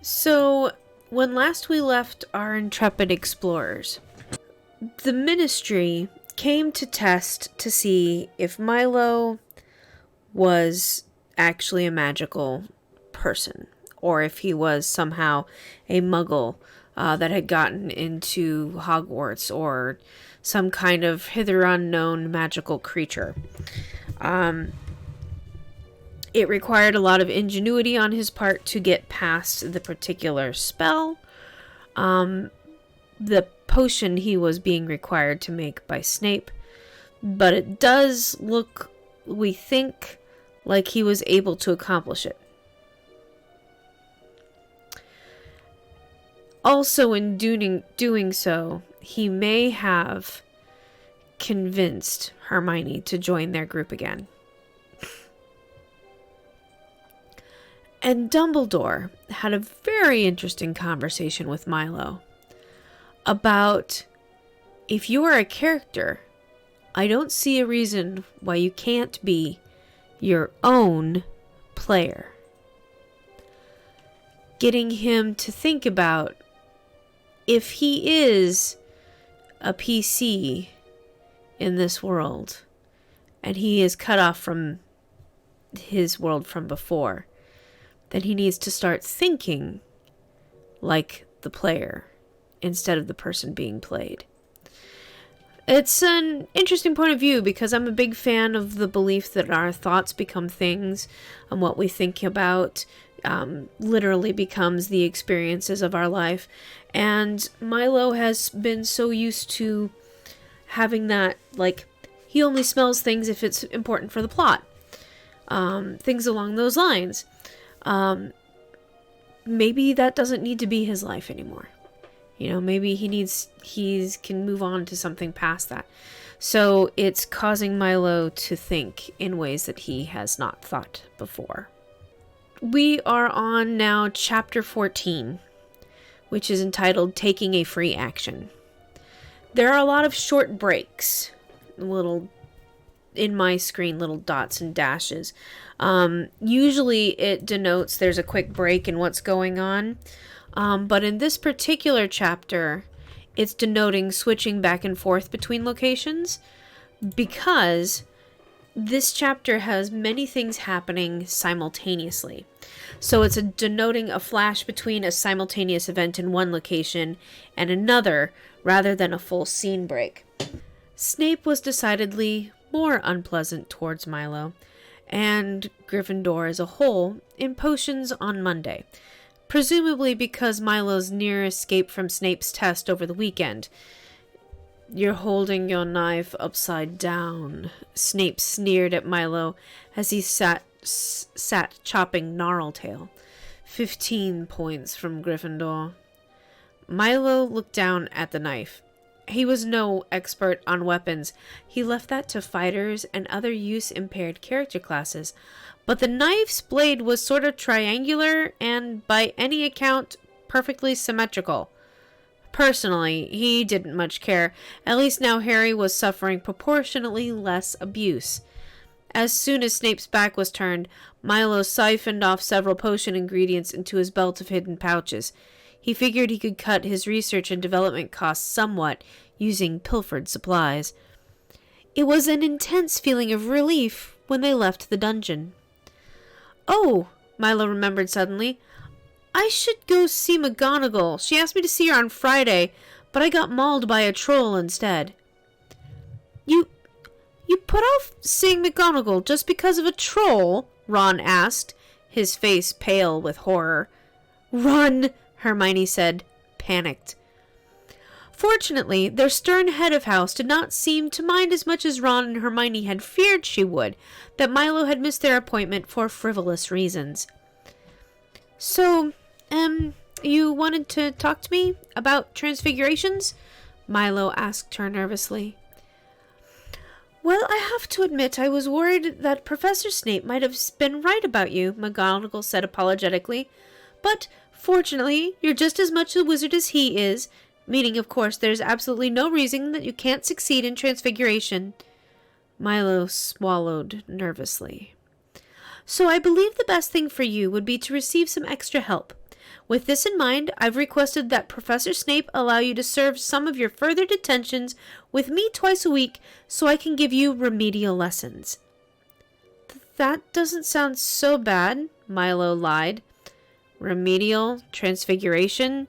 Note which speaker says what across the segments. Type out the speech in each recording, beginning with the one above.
Speaker 1: So, when last we left our intrepid explorers, the Ministry came to test to see if Milo was actually a magical person, or if he was somehow a muggle that had gotten into Hogwarts, or some kind of hither unknown magical creature. It required a lot of ingenuity on his part to get past the particular spell. The potion he was being required to make by Snape. But it does look, we think, like he was able to accomplish it. Also, in doing so, he may have convinced Hermione to join their group again. And Dumbledore had a very interesting conversation with Milo about, if you are a character, I don't see a reason why you can't be your own player. Getting him to think about, if he is a PC in this world, and he is cut off from his world from before, then he needs to start thinking like the player instead of the person being played. It's an interesting point of view because I'm a big fan of the belief that our thoughts become things, and what we think about literally becomes the experiences of our life. And Milo has been so used to having that, like, he only smells things if it's important for the plot. Things along those lines. Maybe that doesn't need to be his life anymore. You know, maybe he can move on to something past that. So it's causing Milo to think in ways that he has not thought before. We are on now chapter 14, which is entitled Taking a Free Action. There are a lot of short breaks, little, in my screen, little dots and dashes. Usually it denotes there's a quick break in what's going on. But in this particular chapter, it's denoting switching back and forth between locations, because this chapter has many things happening simultaneously. So it's denoting a flash between a simultaneous event in one location and another, rather than a full scene break. Snape was decidedly more unpleasant towards Milo, and Gryffindor as a whole, in potions on Monday. Presumably because Milo's near escape from Snape's test over the weekend. "You're holding your knife upside down," Snape sneered at Milo as he sat chopping Gnarltail. 15 points from Gryffindor. Milo looked down at the knife. He was no expert on weapons. He left that to fighters and other use-impaired character classes. But the knife's blade was sort of triangular and, by any account, perfectly symmetrical. Personally, he didn't much care. At least now Harry was suffering proportionately less abuse. As soon as Snape's back was turned, Milo siphoned off several potion ingredients into his belt of hidden pouches. He figured he could cut his research and development costs somewhat using pilfered supplies. It was an intense feeling of relief when they left the dungeon. "Oh," Milo remembered suddenly, "I should go see McGonagall. She asked me to see her on Friday, but I got mauled by a troll instead." You put off seeing McGonagall just because of a troll?" Ron asked, his face pale with horror. "Run," Hermione said, panicked. Fortunately, their stern head of house did not seem to mind as much as Ron and Hermione had feared she would, that Milo had missed their appointment for frivolous reasons. "So, you wanted to talk to me about transfigurations?" Milo asked her nervously. "Well, I have to admit I was worried that Professor Snape might have been right about you," McGonagall said apologetically. "But, fortunately, you're just as much a wizard as he is, meaning, of course, there's absolutely no reason that you can't succeed in transfiguration." Milo swallowed nervously. "So I believe the best thing for you would be to receive some extra help. With this in mind, I've requested that Professor Snape allow you to serve some of your further detentions with me twice a week so I can give you remedial lessons. That doesn't sound so bad, Milo lied. Remedial? Transfiguration?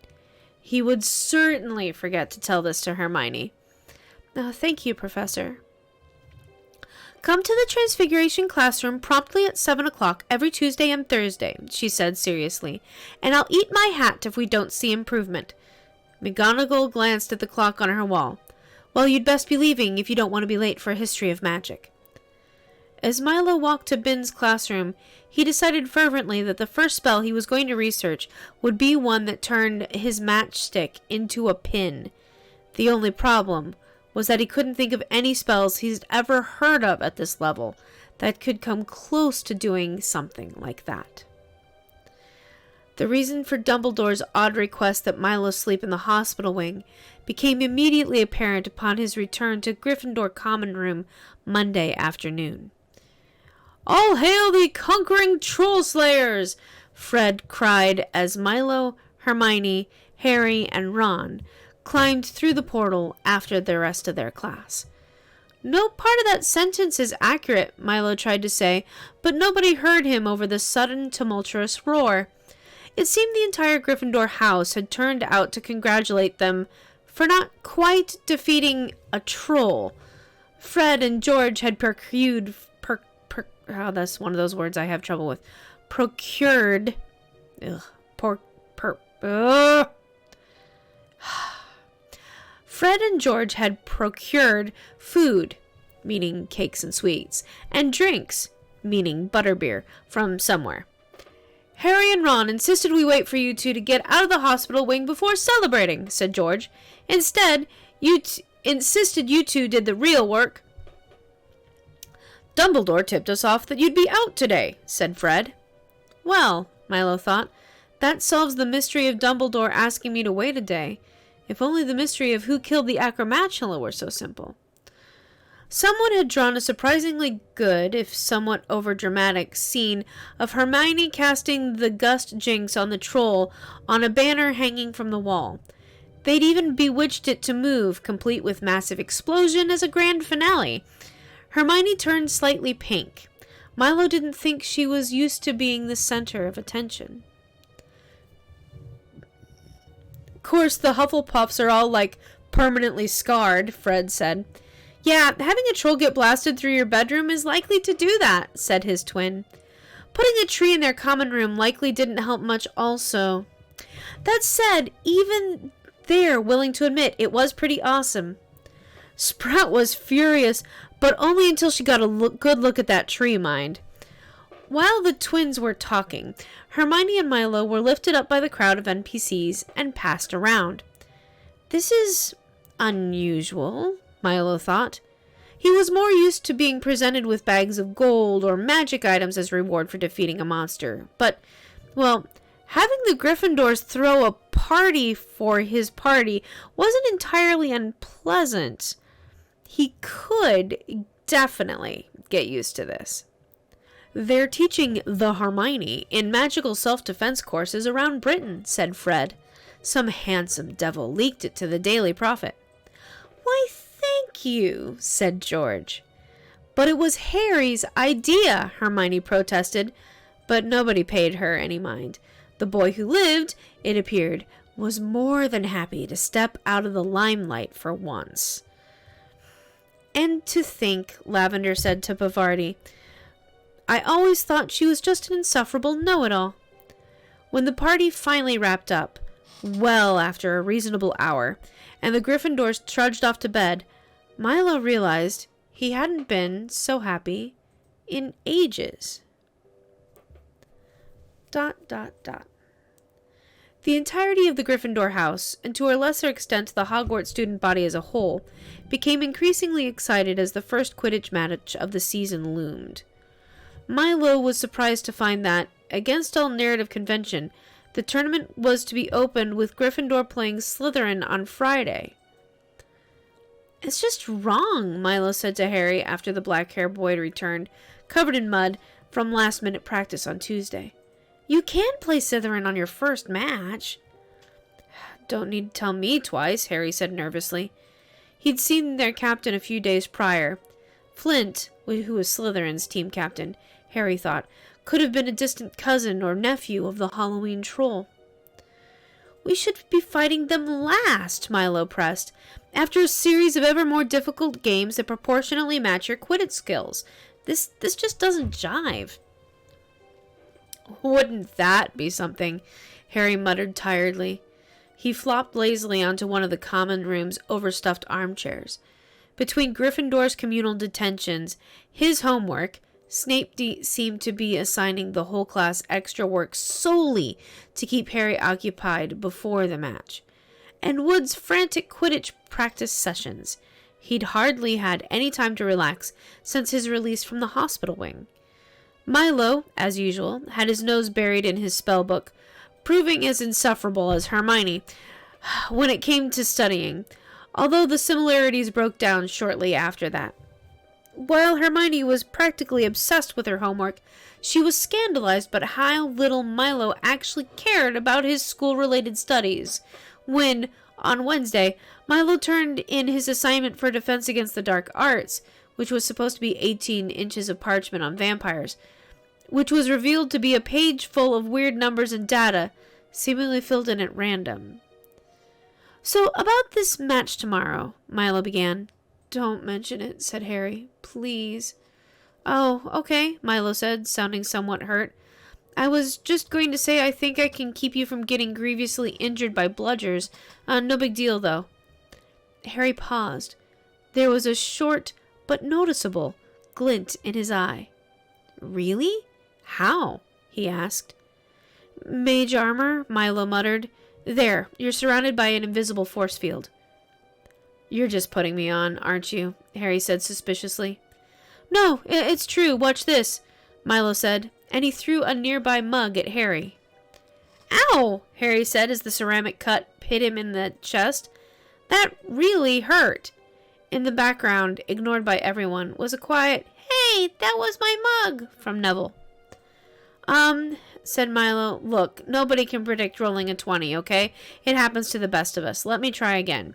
Speaker 1: He would certainly forget to tell this to Hermione. Thank you, Professor. Come to the Transfiguration classroom promptly at 7 o'clock every Tuesday and Thursday, she said seriously, and I'll eat my hat if we don't see improvement. McGonagall glanced at the clock on her wall. Well, you'd best be leaving if you don't want to be late for a history of magic. As Milo walked to Bin's classroom, he decided fervently that the first spell he was going to research would be one that turned his matchstick into a pin. The only problem was that he couldn't think of any spells he'd ever heard of at this level that could come close to doing something like that. The reason for Dumbledore's odd request that Milo sleep in the hospital wing became immediately apparent upon his return to Gryffindor Common Room Monday afternoon. "All hail the conquering troll slayers!" Fred cried as Milo, Hermione, Harry, and Ron climbed through the portal after the rest of their class. No part of that sentence is accurate, Milo tried to say, but nobody heard him over the sudden tumultuous roar. It seemed the entire Gryffindor house had turned out to congratulate them for not quite defeating a troll. Fred and George had that's one of those words I have trouble with. Procured. Fred and George had procured food, meaning cakes and sweets, and drinks, meaning butterbeer, from somewhere. Harry and Ron insisted we wait for you two to get out of the hospital wing before celebrating, said George. Instead, insisted you two did the real work. Dumbledore tipped us off that you'd be out today, said Fred. Well, Milo thought, that solves the mystery of Dumbledore asking me to wait a day. If only the mystery of who killed the acromantula were so simple. Someone had drawn a surprisingly good, if somewhat overdramatic, scene of Hermione casting the gust jinx on the troll on a banner hanging from the wall. They'd even bewitched it to move, complete with massive explosion as a grand finale. Hermione turned slightly pink. Milo didn't think she was used to being the center of attention. Of course, the Hufflepuffs are all, permanently scarred, Fred said. Yeah, having a troll get blasted through your bedroom is likely to do that, said his twin. Putting a tree in their common room likely didn't help much also. That said, even they're willing to admit it was pretty awesome. Sprout was furious, but only until she got a good look at that tree, mind. While the twins were talking, Hermione and Milo were lifted up by the crowd of NPCs and passed around. This is unusual, Milo thought. He was more used to being presented with bags of gold or magic items as reward for defeating a monster. But, having the Gryffindors throw a party for his party wasn't entirely unpleasant. He could definitely get used to this. They're teaching the Hermione in magical self-defense courses around Britain, said Fred. Some handsome devil leaked it to the Daily Prophet. Why, thank you, said George. But it was Harry's idea, Hermione protested, but nobody paid her any mind. The boy who lived, it appeared, was more than happy to step out of the limelight for once. And to think, Lavender said to Bavardi, I always thought she was just an insufferable know-it-all. When the party finally wrapped up, well after a reasonable hour, and the Gryffindors trudged off to bed, Milo realized he hadn't been so happy in ages. ... The entirety of the Gryffindor house, and to a lesser extent the Hogwarts student body as a whole, became increasingly excited as the first Quidditch match of the season loomed. Milo was surprised to find that, against all narrative convention, the tournament was to be opened with Gryffindor playing Slytherin on Friday. It's just wrong, Milo said to Harry after the black-haired boy returned, covered in mud, from last-minute practice on Tuesday. You can play Slytherin on your first match. Don't need to tell me twice, Harry said nervously. He'd seen their captain a few days prior. Flint, who was Slytherin's team captain, Harry thought, could have been a distant cousin or nephew of the Halloween troll. We should be fighting them last, Milo pressed, after a series of ever more difficult games that proportionately match your Quidditch skills. This just doesn't jive. Wouldn't that be something? Harry muttered tiredly. He flopped lazily onto one of the common room's overstuffed armchairs. Between Gryffindor's communal detentions, his homework, Snape seemed to be assigning the whole class extra work solely to keep Harry occupied before the match, and Wood's frantic Quidditch practice sessions. He'd hardly had any time to relax since his release from the hospital wing. Milo, as usual, had his nose buried in his spellbook, proving as insufferable as Hermione when it came to studying, although the similarities broke down shortly after that. While Hermione was practically obsessed with her homework, she was scandalized by how little Milo actually cared about his school-related studies. When, on Wednesday, Milo turned in his assignment for Defense Against the Dark Arts, which was supposed to be 18 inches of parchment on vampires, which was revealed to be a page full of weird numbers and data, seemingly filled in at random. "So, about this match tomorrow," Milo began. "Don't mention it," said Harry. "Please." "Oh, okay," Milo said, sounding somewhat hurt. "I was just going to say I think I can keep you from getting grievously injured by bludgers. No big deal, though." Harry paused. There was a short, but noticeable, glint in his eye. "Really? How?" he asked. "Mage armor," Milo muttered. "There, you're surrounded by an invisible force field." "You're just putting me on, aren't you?" Harry said suspiciously. "No, it's true. Watch this," Milo said, and he threw a nearby mug at Harry. "Ow!" Harry said as the ceramic cut hit him in the chest. "That really hurt." In the background, ignored by everyone, was a quiet, "Hey, that was my mug," from Neville. Said Milo, "Look, nobody can predict rolling a 20, okay? It happens to the best of us. Let me try again."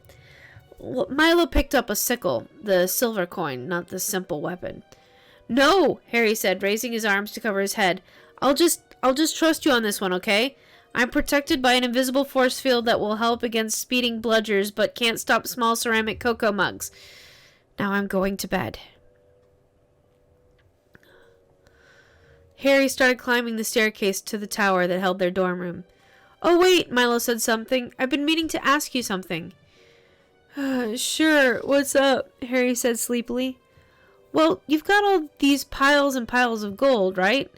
Speaker 1: Milo picked up a sickle, the silver coin, not the simple weapon. "No," Harry said, raising his arms to cover his head. I'll just trust you on this one, okay? I'm protected by an invisible force field that will help against speeding bludgers, but can't stop small ceramic cocoa mugs. Now I'm going to bed." Harry started climbing the staircase to the tower that held their dorm room. "Oh, wait," Milo said something. "I've been meaning to ask you something." "Sure, what's up?" Harry said sleepily. "Well, you've got all these piles and piles of gold, right?"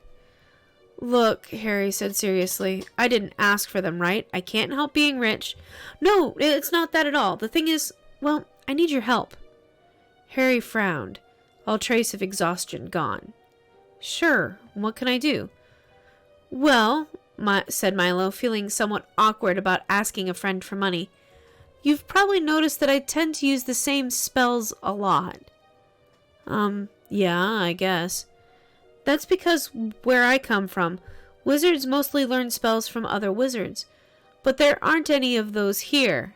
Speaker 1: "Look," Harry said seriously, "I didn't ask for them, right? I can't help being rich." "No, it's not that at all. The thing is, well, I need your help." Harry frowned, all trace of exhaustion gone. "Sure, what can I do?" "Well," said Milo, feeling somewhat awkward about asking a friend for money, "you've probably noticed that I tend to use the same spells a lot." Yeah, I guess. That's because where I come from, wizards mostly learn spells from other wizards, but there aren't any of those here."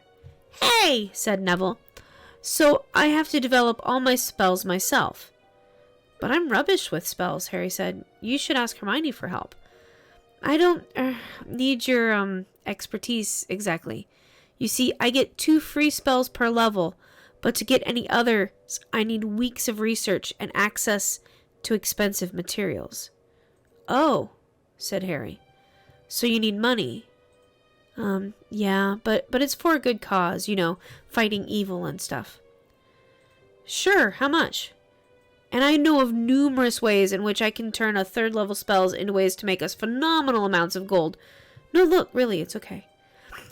Speaker 1: "Hey!" said Neville. "So I have to develop all my spells myself." "But I'm rubbish with spells," Harry said. "You should ask Hermione for help." "I don't need your expertise exactly. You see, I get 2 free spells per level, but to get any others, I need weeks of research and access to expensive materials." "Oh," said Harry. "So you need money." Yeah, but it's for a good cause, fighting evil and stuff." "Sure, how much?" "And I know of numerous ways in which I can turn a 3rd level spells into ways to make us phenomenal amounts of gold. No, look, really, it's okay.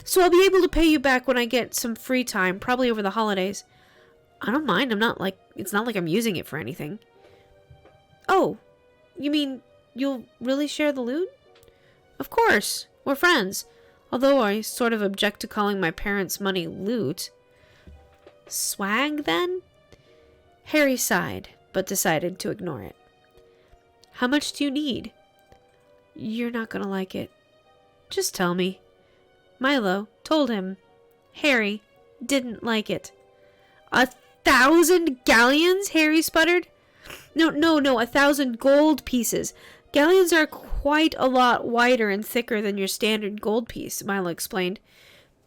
Speaker 1: So I'll be able to pay you back when I get some free time, probably over the holidays." "I don't mind. It's not like I'm using it for anything." "Oh, you mean you'll really share the loot?" "Of course. We're friends. Although I sort of object to calling my parents' money loot." "Swag, then?" Harry sighed, but decided to ignore it. "How much do you need?" You're not gonna like it. Just tell me. Milo told him. Harry didn't like it. 1,000 galleons? Harry sputtered. No, 1,000 gold pieces. Galleons are quite a lot wider and thicker than your standard gold piece, Milo explained.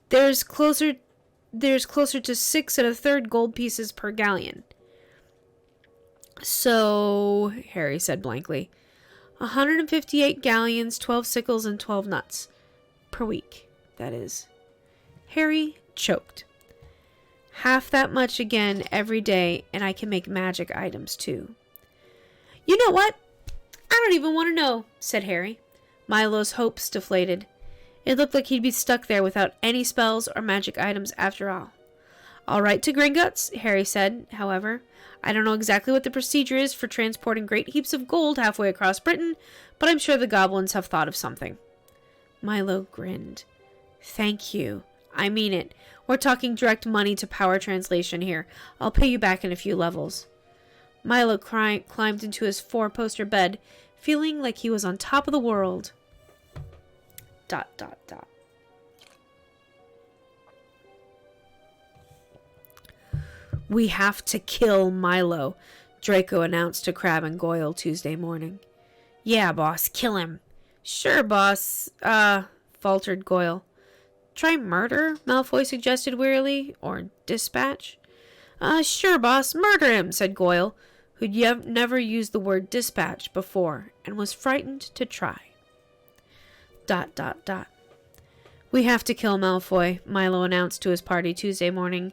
Speaker 1: There's closer to 6 1/3 gold pieces per galleon. So, Harry said blankly, 158 galleons, 12 sickles, and 12 nuts. Per week, that is. Harry choked. Half that much again every day, and I can make magic items too. You know what? I don't even want to know, said Harry. Milo's hopes deflated. It looked like he'd be stuck there without any spells or magic items after all. All right to Gringotts, Harry said, however. I don't know exactly what the procedure is for transporting great heaps of gold halfway across Britain, but I'm sure the goblins have thought of something. Milo grinned. Thank you. I mean it. We're talking direct money to power translation here. I'll pay you back in a few levels. Milo climbed into his 4-poster bed, feeling like he was on top of the world. ... We have to kill Milo, Draco announced to Crabbe and Goyle Tuesday morning. Yeah, boss, kill him. Sure, boss, faltered Goyle. Try murder, Malfoy suggested wearily, or dispatch. Sure, boss, murder him, said Goyle, who'd never used the word dispatch before and was frightened to try. ... We have to kill Malfoy, Milo announced to his party Tuesday morning.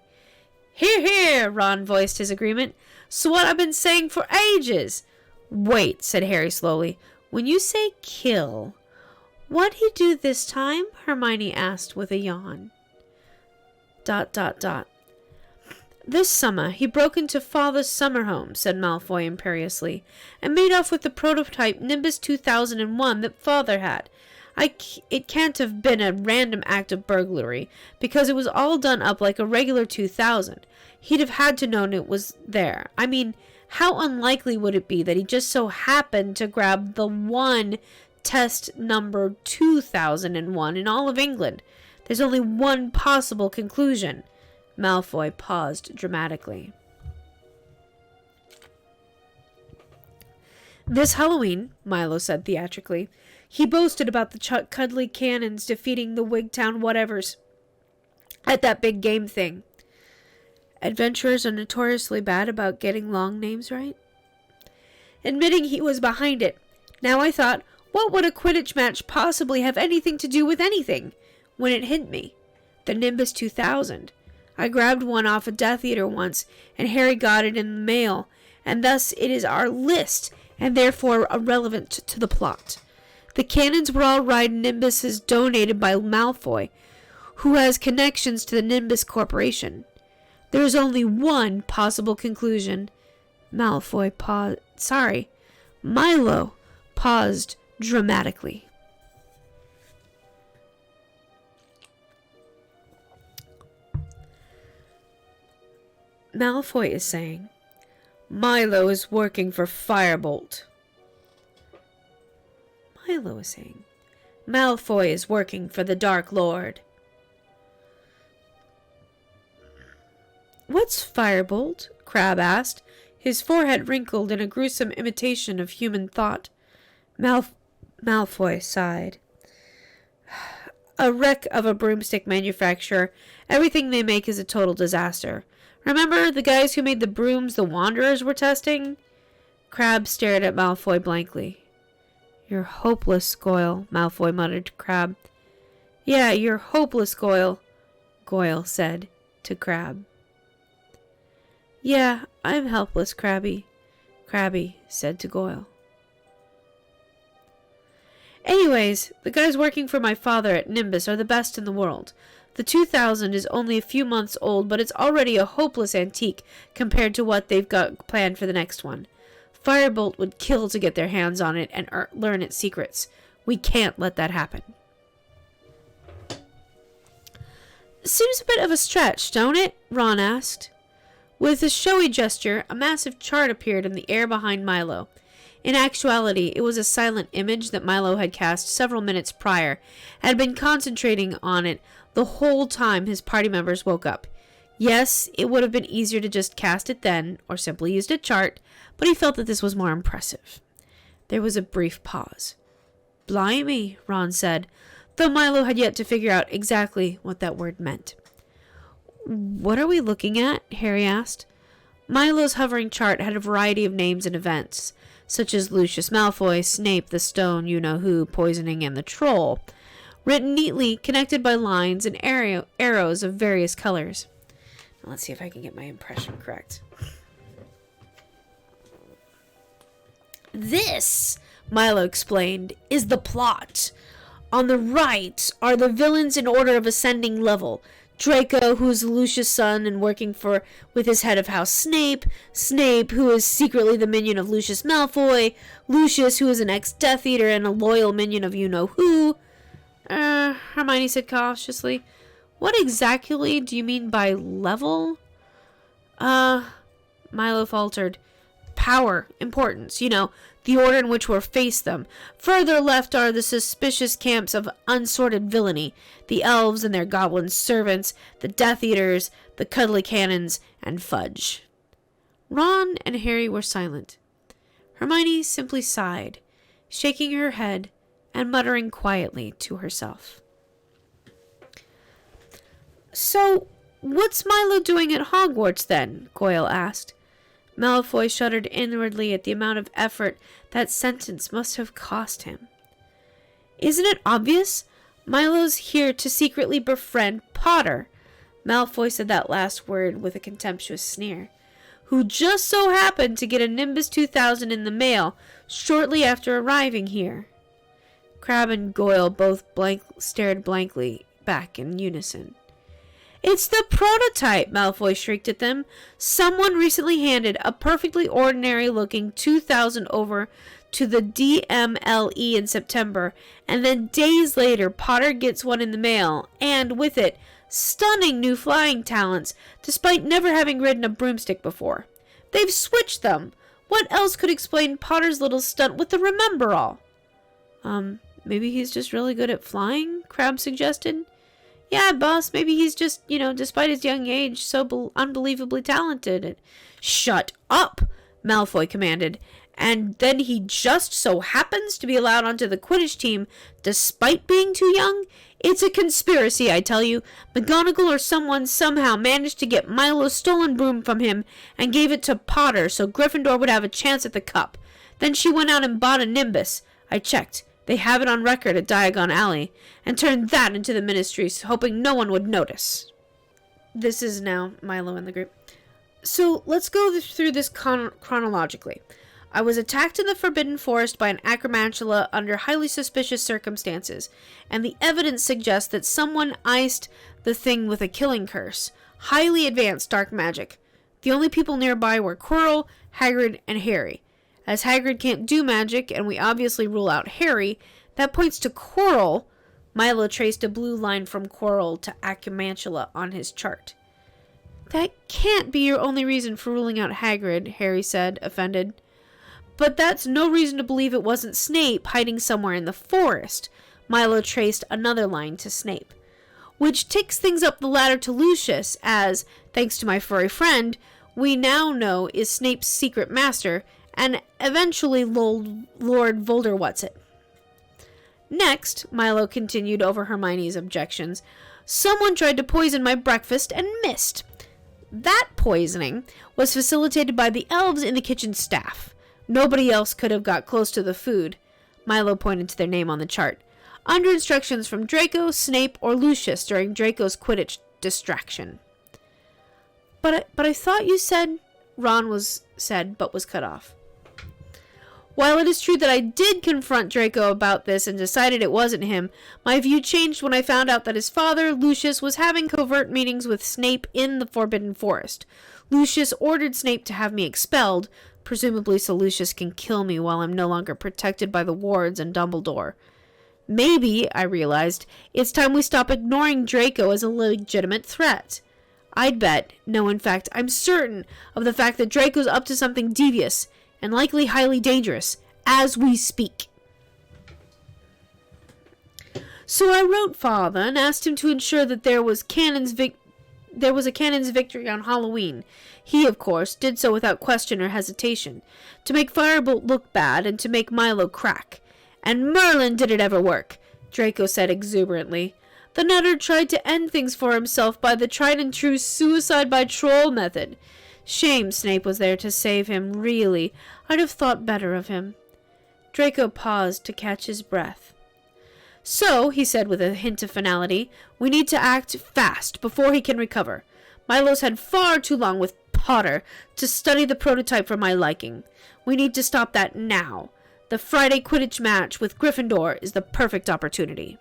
Speaker 1: Hear, hear, Ron voiced his agreement. So what I've been saying for ages. Wait, said Harry slowly. When you say kill, what'd he do this time? Hermione asked with a yawn. ... This summer, he broke into Father's summer home, said Malfoy imperiously, and made off with the prototype Nimbus 2001 that Father had. It can't have been a random act of burglary, because it was all done up like a regular 2000. He'd have had to known it was there. I mean, how unlikely would it be that he just so happened to grab the one test number 2001 in all of England? There's only one possible conclusion. Malfoy paused dramatically. This Halloween, Milo said theatrically, he boasted about the cuddly cannons defeating the Wigtown whatevers at that big game thing. Adventurers are notoriously bad about getting long names right. Admitting he was behind it. Now I thought, what would a Quidditch match possibly have anything to do with anything? When it hit me. The Nimbus 2000. I grabbed one off a Death Eater once, and Harry got it in the mail, and thus it is our list, and therefore irrelevant to the plot. The cannons were all riding Nimbuses donated by Malfoy, who has connections to the Nimbus Corporation. There is only one possible conclusion. Milo paused dramatically. Malfoy is saying, Milo is working for Firebolt. Milo is saying, Malfoy is working for the Dark Lord. What's Firebolt? Crabbe asked, his forehead wrinkled in a gruesome imitation of human thought. Malfoy sighed. A wreck of a broomstick manufacturer. Everything they make is a total disaster. Remember the guys who made the brooms the Wanderers were testing? Crabbe stared at Malfoy blankly. You're hopeless, Goyle, Malfoy muttered to Crabbe. Yeah, you're hopeless, Goyle, Goyle said to Crabbe. Yeah, I'm helpless, Crabby, Crabby said to Goyle. Anyways, the guys working for my father at Nimbus are the best in the world. The 2000 is only a few months old, but it's already a hopeless antique compared to what they've got planned for the next one. Firebolt would kill to get their hands on it and learn its secrets. We can't let that happen. Seems a bit of a stretch, don't it? Ron asked. With a showy gesture, a massive chart appeared in the air behind Milo. In actuality, it was a silent image that Milo had cast several minutes prior, and had been concentrating on it the whole time his party members woke up. Yes, it would have been easier to just cast it then, or simply used a chart, but he felt that this was more impressive. There was a brief pause. "Blimey," Ron said, though Milo had yet to figure out exactly what that word meant. "What are we looking at?" Harry asked. Milo's hovering chart had a variety of names and events, such as Lucius Malfoy, Snape, the Stone, you-know-who, poisoning, and the Troll, written neatly, connected by lines and arrows of various colors. Now, let's see if I can get my impression correct. "This," Milo explained, "is the plot. On the right are the villains in order of ascending level. Draco, who is Lucius' son and working with his head of House Snape. Snape, who is secretly the minion of Lucius Malfoy. Lucius, who is an ex-Death Eater and a loyal minion of you-know-who." Hermione said cautiously. "What exactly do you mean by level?" Milo faltered. "Power, importance, the order in which we'll face them. Further left are the suspicious camps of unsorted villainy, the elves and their goblin servants, the Death Eaters, the cuddly cannons, and Fudge." Ron and Harry were silent. Hermione simply sighed, shaking her head and muttering quietly to herself. "So, what's Milo doing at Hogwarts, then?" Goyle asked. Malfoy shuddered inwardly at the amount of effort that sentence must have cost him. "Isn't it obvious? Milo's here to secretly befriend Potter." Malfoy said that last word with a contemptuous sneer. "Who just so happened to get a Nimbus 2000 in the mail shortly after arriving here." Crabbe and Goyle both stared blankly back in unison. "It's the prototype!" Malfoy shrieked at them. "Someone recently handed a perfectly ordinary-looking 2000 over to the DMLE in September, and then days later Potter gets one in the mail, and with it, stunning new flying talents, despite never having ridden a broomstick before. They've switched them! What else could explain Potter's little stunt with the Remember-All?" Maybe he's just really good at flying?" Crabbe suggested. "Yeah, boss, maybe he's just, despite his young age, so unbelievably talented." "Shut up!" Malfoy commanded. "And then he just so happens to be allowed onto the Quidditch team, despite being too young? It's a conspiracy, I tell you. McGonagall or someone somehow managed to get Milo's stolen broom from him and gave it to Potter so Gryffindor would have a chance at the cup. Then she went out and bought a Nimbus. I checked. They have it on record at Diagon Alley, and turned that into the Ministry, hoping no one would notice." This is now Milo in the group. "So let's go through this chronologically. I was attacked in the Forbidden Forest by an acromantula under highly suspicious circumstances, and the evidence suggests that someone iced the thing with a killing curse. Highly advanced dark magic. The only people nearby were Quirrell, Hagrid, and Harry. As Hagrid can't do magic, and we obviously rule out Harry, that points to Quirrell." Milo traced a blue line from Quirrell to Acromantula on his chart. "That can't be your only reason for ruling out Hagrid," Harry said, offended. "But that's no reason to believe it wasn't Snape hiding somewhere in the forest." Milo traced another line to Snape. "Which ticks things up the ladder to Lucius, as, thanks to my furry friend, we now know is Snape's secret master, and eventually Lord Voldemort. Next," Milo continued over Hermione's objections, "someone tried to poison my breakfast and missed. That poisoning was facilitated by the elves in the kitchen staff. Nobody else could have got close to the food." Milo pointed to their name on the chart. "Under instructions from Draco, Snape, or Lucius during Draco's Quidditch distraction." But I thought you said," Ron said, but was cut off. "While it is true that I did confront Draco about this and decided it wasn't him, my view changed when I found out that his father, Lucius, was having covert meetings with Snape in the Forbidden Forest. Lucius ordered Snape to have me expelled, presumably so Lucius can kill me while I'm no longer protected by the wards and Dumbledore. Maybe, I realized, it's time we stop ignoring Draco as a legitimate threat. I'd bet, no, in fact, I'm certain of the fact that Draco's up to something devious, and likely highly dangerous, as we speak. So I wrote Father and asked him to ensure that there was a cannon's victory on Halloween. He, of course, did so without question or hesitation, to make Firebolt look bad and to make Milo crack. And Merlin did it ever work, Draco said exuberantly. The Nutter tried to end things for himself by the tried and true suicide by troll method. Shame Snape was there to save him, really. I'd have thought better of him. Draco paused to catch his breath. So, he said with a hint of finality, we need to act fast before he can recover. Milo's had far too long with Potter to study the prototype for my liking. We need to stop that now. The Friday Quidditch match with Gryffindor is the perfect opportunity.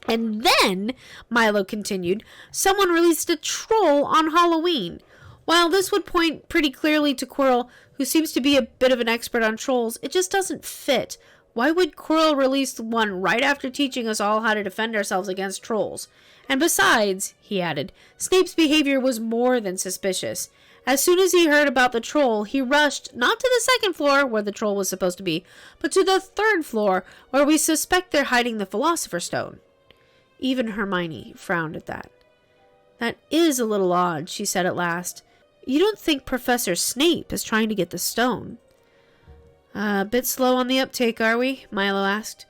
Speaker 1: And then, Milo continued, someone released a troll on Halloween. While this would point pretty clearly to Quirrell, who seems to be a bit of an expert on trolls, it just doesn't fit. Why would Quirrell release one right after teaching us all how to defend ourselves against trolls? And besides, he added, Snape's behavior was more than suspicious. As soon as he heard about the troll, he rushed not to the second floor, where the troll was supposed to be, but to the third floor, where we suspect they're hiding the Philosopher's Stone. Even Hermione frowned at that. That is a little odd, she said at last. You don't think Professor Snape is trying to get the stone? A bit slow on the uptake, are we? Milo asked.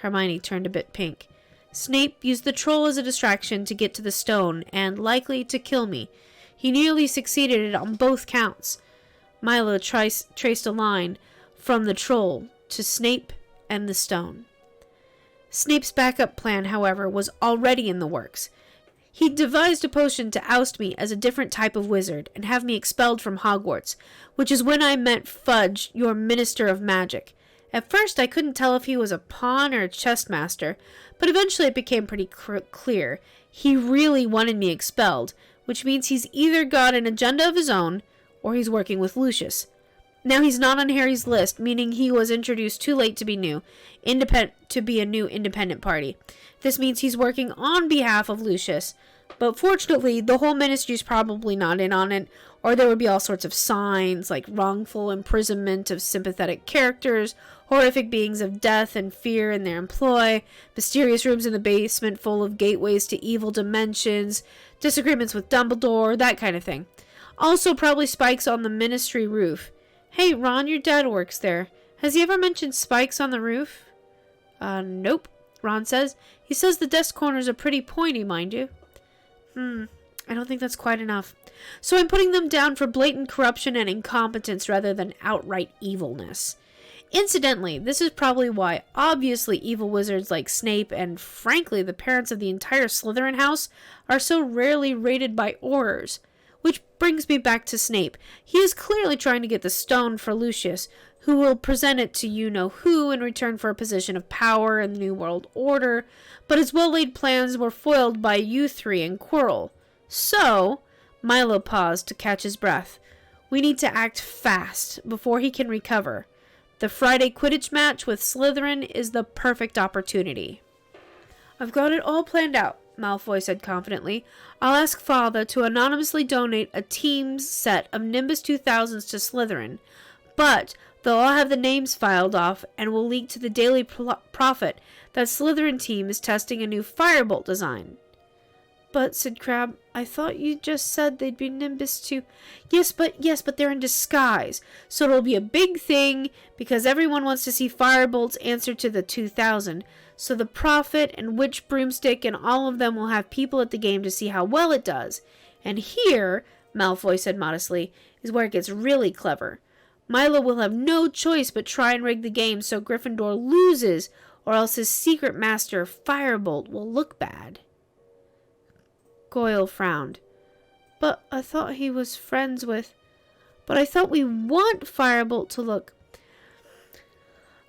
Speaker 1: Hermione turned a bit pink. Snape used the troll as a distraction to get to the stone, and likely to kill me. He nearly succeeded on both counts. Milo traced a line from the troll to Snape and the stone. Snape's backup plan, however, was already in the works. He'd devised a potion to oust me as a different type of wizard and have me expelled from Hogwarts, which is when I met Fudge, your Minister of Magic. At first, I couldn't tell if he was a pawn or a chess master, but eventually it became pretty clear. He really wanted me expelled, which means he's either got an agenda of his own, or he's working with Lucius. Now he's not on Harry's list, meaning he was introduced too late to be a new independent party. This means he's working on behalf of Lucius, but fortunately, the whole ministry's probably not in on it, or there would be all sorts of signs, like wrongful imprisonment of sympathetic characters, horrific beings of death and fear in their employ, mysterious rooms in the basement full of gateways to evil dimensions, disagreements with Dumbledore, that kind of thing. Also, probably spikes on the ministry roof. Hey, Ron, your dad works there. Has he ever mentioned spikes on the roof? Nope, Ron says. He says the desk corners are pretty pointy, mind you. I don't think that's quite enough. So I'm putting them down for blatant corruption and incompetence rather than outright evilness. Incidentally, this is probably why obviously evil wizards like Snape and, frankly, the parents of the entire Slytherin house are so rarely rated by Aurors. Which brings me back to Snape. He is clearly trying to get the stone for Lucius, who will present it to you-know-who in return for a position of power in the New World Order, but his well-laid plans were foiled by you three and Quirrell. So, Milo paused to catch his breath. We need to act fast before he can recover. The Friday Quidditch match with Slytherin is the perfect opportunity. I've got it all planned out, Malfoy said confidently. I'll ask Father to anonymously donate a team's set of Nimbus 2000s to Slytherin, but they'll all have the names filed off and will leak to the Daily Prophet that Slytherin team is testing a new Firebolt design. But, said Crabbe, I thought you just said they'd be Nimbus 2. Yes, but they're in disguise. So it'll be a big thing because everyone wants to see Firebolt's answer to the 2000. So the Prophet and Witch Broomstick and all of them will have people at the game to see how well it does. And here, Malfoy said modestly, is where it gets really clever. Milo will have no choice but try and rig the game so Gryffindor loses, or else his secret master, Firebolt, will look bad. Goyle frowned. But I thought he was friends with... But I thought we want Firebolt to look...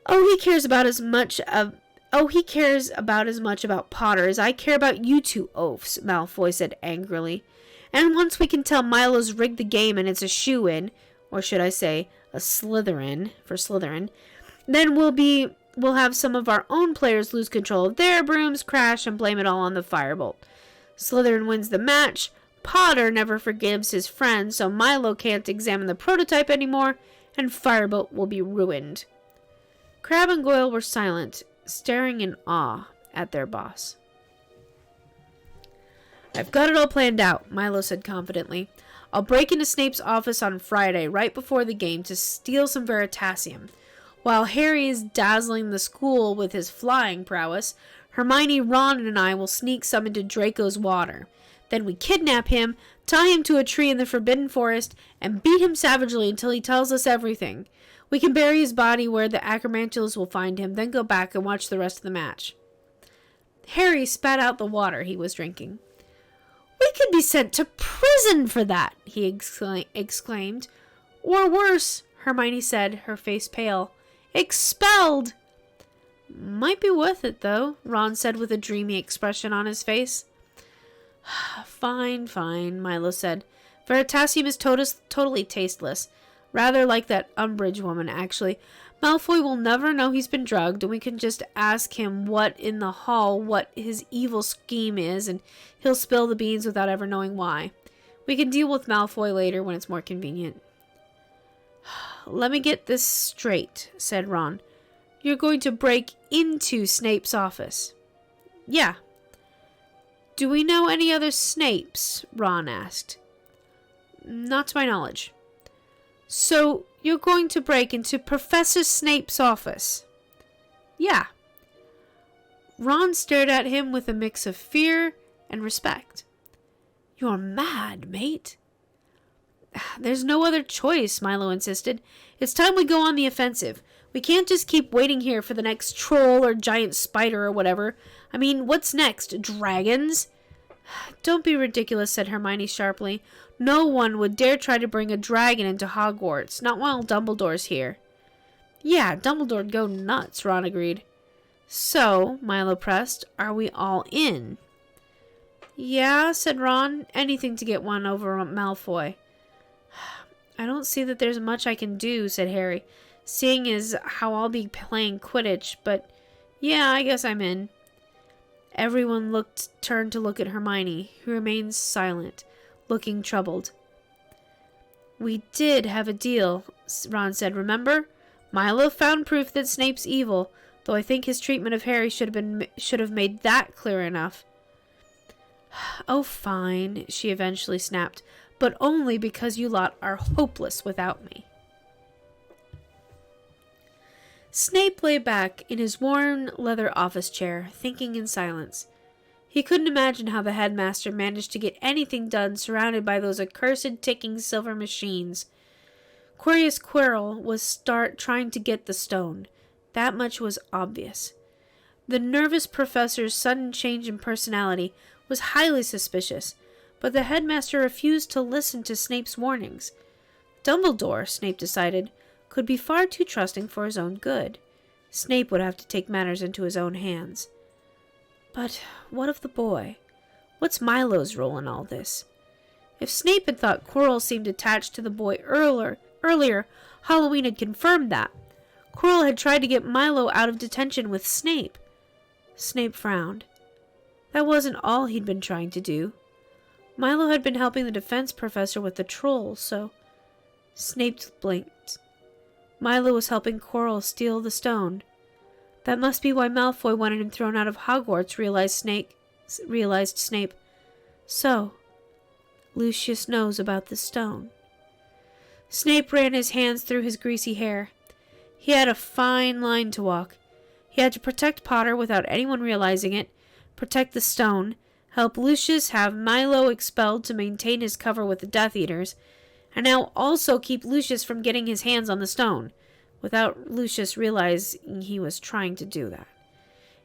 Speaker 1: He cares about as much about Potter as I care about you two oafs, Malfoy said angrily. And once we can tell Milo's rigged the game and it's a shoo-in, or should I say, a Slytherin, for Slytherin, then we'll have some of our own players lose control of their brooms, crash, and blame it all on the Firebolt. Slytherin wins the match, Potter never forgives his friends, so Milo can't examine the prototype anymore, and Firebolt will be ruined. Crabbe and Goyle were silent, staring in awe at their boss. I've got it all planned out, Milo said confidently. I'll break into Snape's office on Friday, right before the game, to steal some Veritasium. While Harry is dazzling the school with his flying prowess, Hermione, Ron, and I will sneak some into Draco's water. Then we kidnap him, tie him to a tree in the Forbidden Forest, and beat him savagely until he tells us everything. We can bury his body where the Acromantulas will find him, then go back and watch the rest of the match. Harry spat out the water he was drinking. We could be sent to prison for that, he exclaimed. Or worse, Hermione said, her face pale. Expelled! Might be worth it, though, Ron said with a dreamy expression on his face. Fine, Milo said. Veritasium is totally tasteless. Rather like that Umbridge woman, actually. Malfoy will never know he's been drugged, and we can just ask him what his evil scheme is, and he'll spill the beans without ever knowing why. We can deal with Malfoy later when it's more convenient. Let me get this straight, said Ron. You're going to break into Snape's office. Yeah. Do we know any other Snapes? Ron asked. Not to my knowledge. So, you're going to break into Professor Snape's office? Yeah. Ron stared at him with a mix of fear and respect. You're mad, mate. There's no other choice, Milo insisted. It's time we go on the offensive. We can't just keep waiting here for the next troll or giant spider or whatever. I mean, what's next? Dragons? Don't be ridiculous, said Hermione sharply. No one would dare try to bring a dragon into Hogwarts, not while Dumbledore's here. Yeah, Dumbledore'd go nuts, Ron agreed. So, Milo pressed, are we all in? Yeah, said Ron, anything to get one over Malfoy. I don't see that there's much I can do, said Harry, seeing as how I'll be playing Quidditch, but yeah, I guess I'm in. Everyone turned to look at Hermione, who remained silent, looking troubled. We did have a deal, Ron said, remember? Milo found proof that Snape's evil, though I think his treatment of Harry should have made that clear enough. Oh, fine, she eventually snapped, but only because you lot are hopeless without me. Snape lay back in his worn leather office chair, thinking in silence. He couldn't imagine how the headmaster managed to get anything done surrounded by those accursed ticking silver machines. Curious Quirrell was trying to get the stone. That much was obvious. The nervous professor's sudden change in personality was highly suspicious, but the headmaster refused to listen to Snape's warnings. Dumbledore, Snape decided, could be far too trusting for his own good. Snape would have to take matters into his own hands. But what of the boy? What's Milo's role in all this? If Snape had thought Quirrell seemed attached to the boy earlier, Halloween had confirmed that. Quirrell had tried to get Milo out of detention with Snape. Snape frowned. That wasn't all he'd been trying to do. Milo had been helping the defense professor with the troll, so... Snape blinked. Milo was helping Quirrell steal the stone. That must be why Malfoy wanted him thrown out of Hogwarts, realized Snape. So, Lucius knows about the stone. Snape ran his hands through his greasy hair. He had a fine line to walk. He had to protect Potter without anyone realizing it, protect the stone, help Lucius have Milo expelled to maintain his cover with the Death Eaters, and now also keep Lucius from getting his hands on the stone, without Lucius realizing he was trying to do that.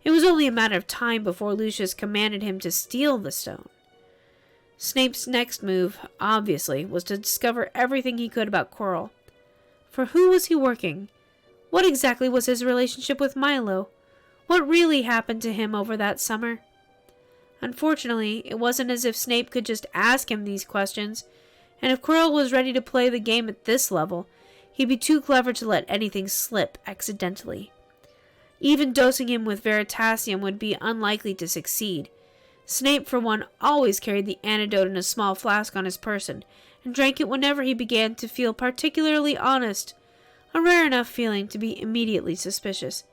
Speaker 1: It was only a matter of time before Lucius commanded him to steal the stone. Snape's next move, obviously, was to discover everything he could about Quirrell. For who was he working? What exactly was his relationship with Milo? What really happened to him over that summer? Unfortunately, it wasn't as if Snape could just ask him these questions, and if Quirrell was ready to play the game at this level, he'd be too clever to let anything slip accidentally. Even dosing him with Veritasium would be unlikely to succeed. Snape, for one, always carried the antidote in a small flask on his person, and drank it whenever he began to feel particularly honest. a rare enough feeling to be immediately suspicious.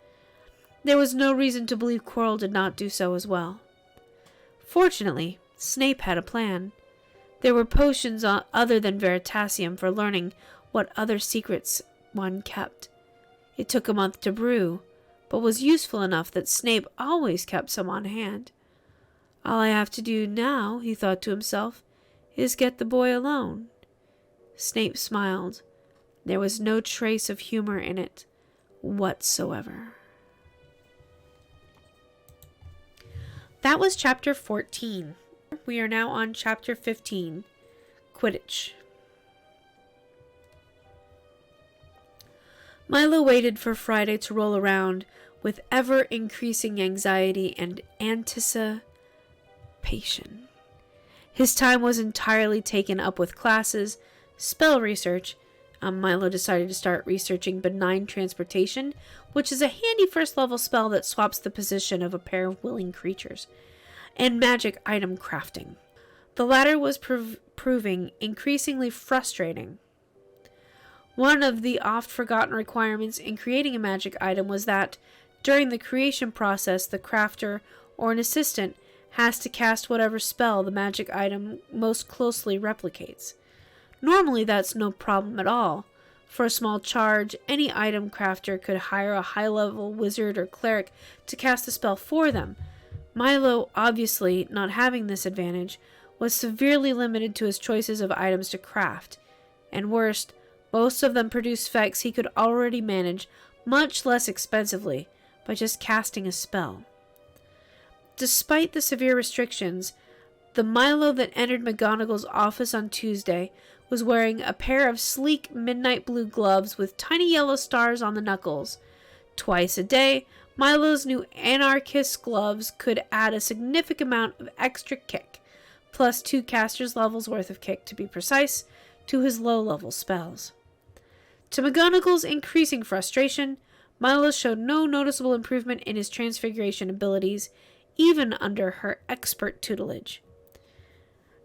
Speaker 1: There was no reason to believe Quirrell did not do so as well. Fortunately, Snape had a plan. There were potions other than Veritasium for learning what other secrets one kept. It took a month to brew, but was useful enough that Snape always kept some on hand. All I have to do now, he thought to himself, is get the boy alone. Snape smiled. There was no trace of humor in it whatsoever. That was chapter 14. We are now on chapter 15, Quidditch. Milo waited for Friday to roll around with ever-increasing anxiety and anticipation. His time was entirely taken up with classes, spell research. Milo decided to start researching benign transportation, which is a handy first-level spell that swaps the position of a pair of willing creatures, and magic item crafting. The latter was proving increasingly frustrating. One of the oft-forgotten requirements in creating a magic item was that, during the creation process, the crafter or an assistant has to cast whatever spell the magic item most closely replicates. Normally, that's no problem at all. For a small charge, any item crafter could hire a high-level wizard or cleric to cast the spell for them. Milo, obviously not having this advantage, was severely limited to his choices of items to craft. And worst, most of them produced effects he could already manage much less expensively by just casting a spell. Despite the severe restrictions, the Milo that entered McGonagall's office on Tuesday was wearing a pair of sleek midnight blue gloves with tiny yellow stars on the knuckles. Twice a day, Milo's new anarchist gloves could add a significant amount of extra kick, plus 2 caster's levels worth of kick to be precise, to his low-level spells. To McGonagall's increasing frustration, Milo showed no noticeable improvement in his transfiguration abilities, even under her expert tutelage.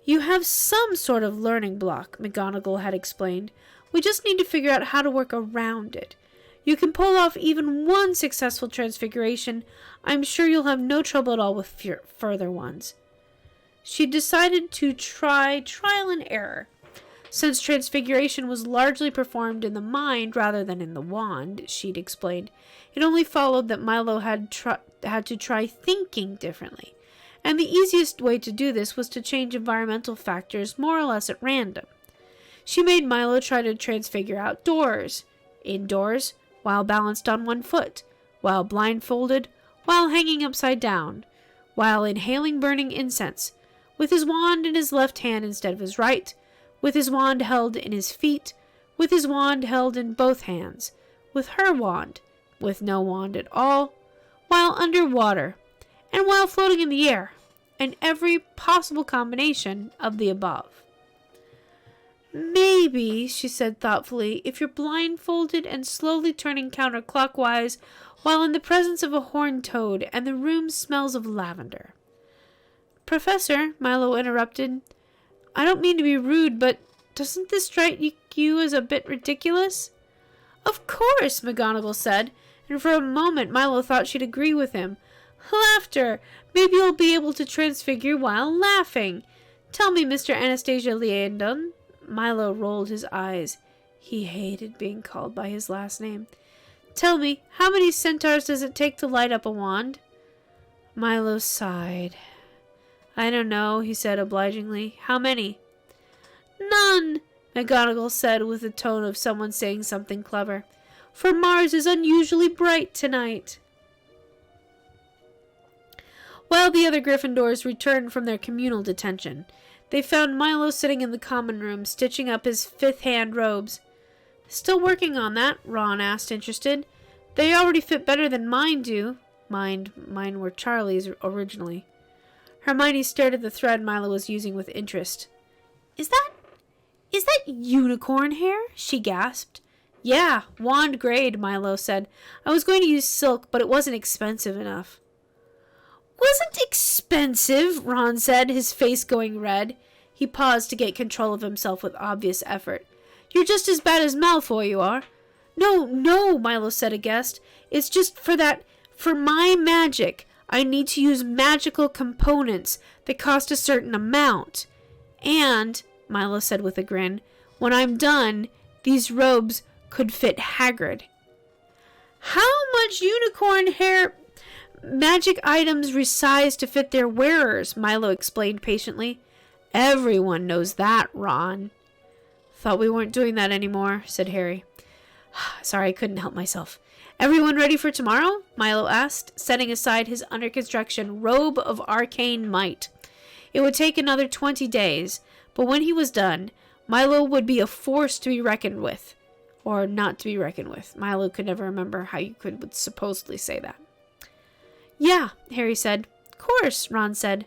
Speaker 1: "You have some sort of learning block," McGonagall had explained. "We just need to figure out how to work around it. You can pull off even one successful transfiguration. I'm sure you'll have no trouble at all with further ones." She decided to try trial and error. Since transfiguration was largely performed in the mind rather than in the wand, she'd explained, it only followed that Milo had to try thinking differently. And the easiest way to do this was to change environmental factors more or less at random. She made Milo try to transfigure outdoors, indoors, while balanced on one foot, while blindfolded, while hanging upside down, while inhaling burning incense, with his wand in his left hand instead of his right, with his wand held in his feet, with his wand held in both hands, with her wand, with no wand at all, while under water, and while floating in the air, and every possible combination of the above. "Maybe," she said thoughtfully, "if you're blindfolded and slowly turning counterclockwise while in the presence of a horned toad and the room smells of lavender." "Professor," Milo interrupted, "I don't mean to be rude, but doesn't this strike you as a bit ridiculous?" "Of course," McGonagall said, and for a moment Milo thought she'd agree with him. "Laughter! Maybe you'll be able to transfigure while laughing. Tell me, Mr. Anastasia Leandon." Milo rolled his eyes. He hated being called by his last name. "Tell me, how many centaurs does it take to light up a wand?" Milo sighed. "I don't know," he said obligingly. "How many?" "None," McGonagall said with the tone of someone saying something clever. "For Mars is unusually bright tonight." While the other Gryffindors returned from their communal detention, they found Milo sitting in the common room, stitching up his fifth-hand robes. "Still working on that?" Ron asked, interested. "They already fit better than mine do." Mine were Charlie's originally. Hermione stared at the thread Milo was using with interest. Is that unicorn hair?" she gasped. "Yeah, wand grade," Milo said. "I was going to use silk, but it wasn't expensive enough." "Wasn't expensive," Ron said, his face going red. He paused to get control of himself with obvious effort. "You're just as bad as Malfoy, you are. No, Milo said aghast. It's just for my magic, I need to use magical components that cost a certain amount. And, Milo said with a grin, when I'm done, these robes could fit Hagrid. How much unicorn hair magic items resize to fit their wearers? Milo explained patiently. Everyone knows that, Ron. Thought we weren't doing that anymore, said Harry. Sorry, I couldn't help myself. Everyone ready for tomorrow? Milo asked, setting aside his under construction robe of arcane might. It would take another 20 days, but when he was done, Milo would be a force to be reckoned with. Or not to be reckoned with. Milo could never remember how you would supposedly say that. Yeah, Harry said. Of course, Ron said.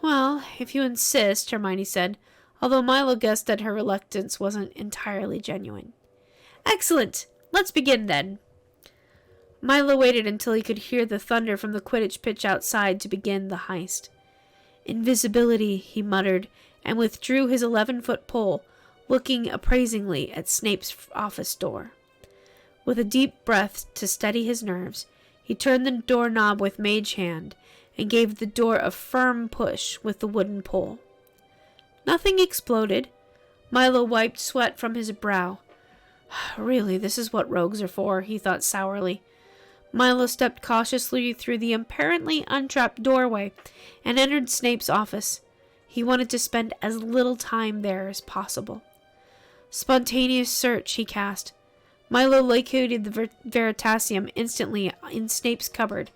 Speaker 1: Well, if you insist, Hermione said, although Milo guessed that her reluctance wasn't entirely genuine. Excellent! Let's begin then. Milo waited until he could hear the thunder from the Quidditch pitch outside to begin the heist. Invisibility, he muttered, and withdrew his 11-foot pole, looking appraisingly at Snape's office door. With a deep breath to steady his nerves, he turned the doorknob with mage hand and gave the door a firm push with the wooden pole. Nothing exploded. Milo wiped sweat from his brow. Really, this is what rogues are for, he thought sourly. Milo stepped cautiously through the apparently untrapped doorway and entered Snape's office. He wanted to spend as little time there as possible. Spontaneous search, he cast. Milo located the Veritasium instantly in Snape's cupboard.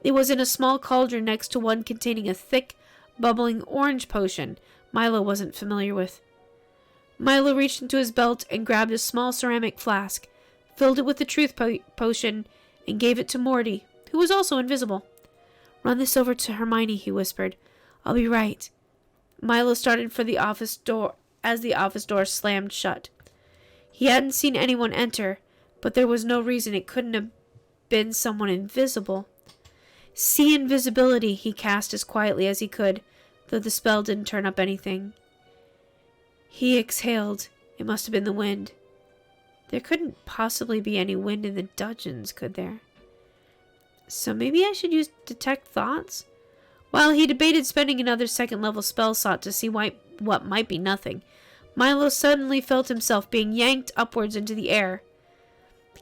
Speaker 1: It was in a small cauldron next to one containing a thick, bubbling orange potion Milo wasn't familiar with. Milo reached into his belt and grabbed a small ceramic flask, filled it with the truth potion, and gave it to Morty, who was also invisible. Run this over to Hermione, he whispered. I'll be right. Milo started for the office door as the office door slammed shut. He hadn't seen anyone enter, but there was no reason it couldn't have been someone invisible. See invisibility, he cast as quietly as he could, though the spell didn't turn up anything. He exhaled. It must have been the wind. There couldn't possibly be any wind in the dungeons, could there? So maybe I should use detect thoughts? While he debated spending another second-level spell slot to see what might be nothing, Milo suddenly felt himself being yanked upwards into the air.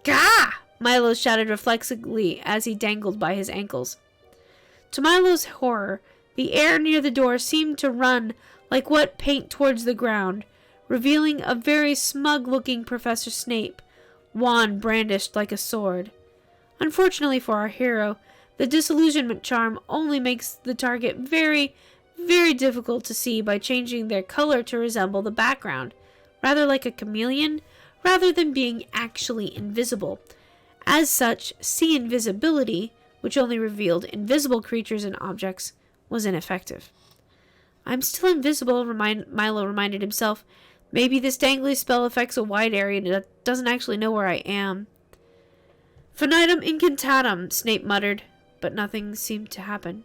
Speaker 1: Gah! Milo shouted reflexively as he dangled by his ankles. To Milo's horror, the air near the door seemed to run like wet paint towards the ground, revealing a very smug-looking Professor Snape, wand brandished like a sword. Unfortunately for our hero, the disillusionment charm only makes the target very, very difficult to see by changing their color to resemble the background, rather like a chameleon, rather than being actually invisible. As such, see invisibility, which only revealed invisible creatures and objects, was ineffective. I'm still invisible, Milo reminded himself. Maybe this dangly spell affects a wide area and it doesn't actually know where I am. Finitum incantatum, Snape muttered, but nothing seemed to happen.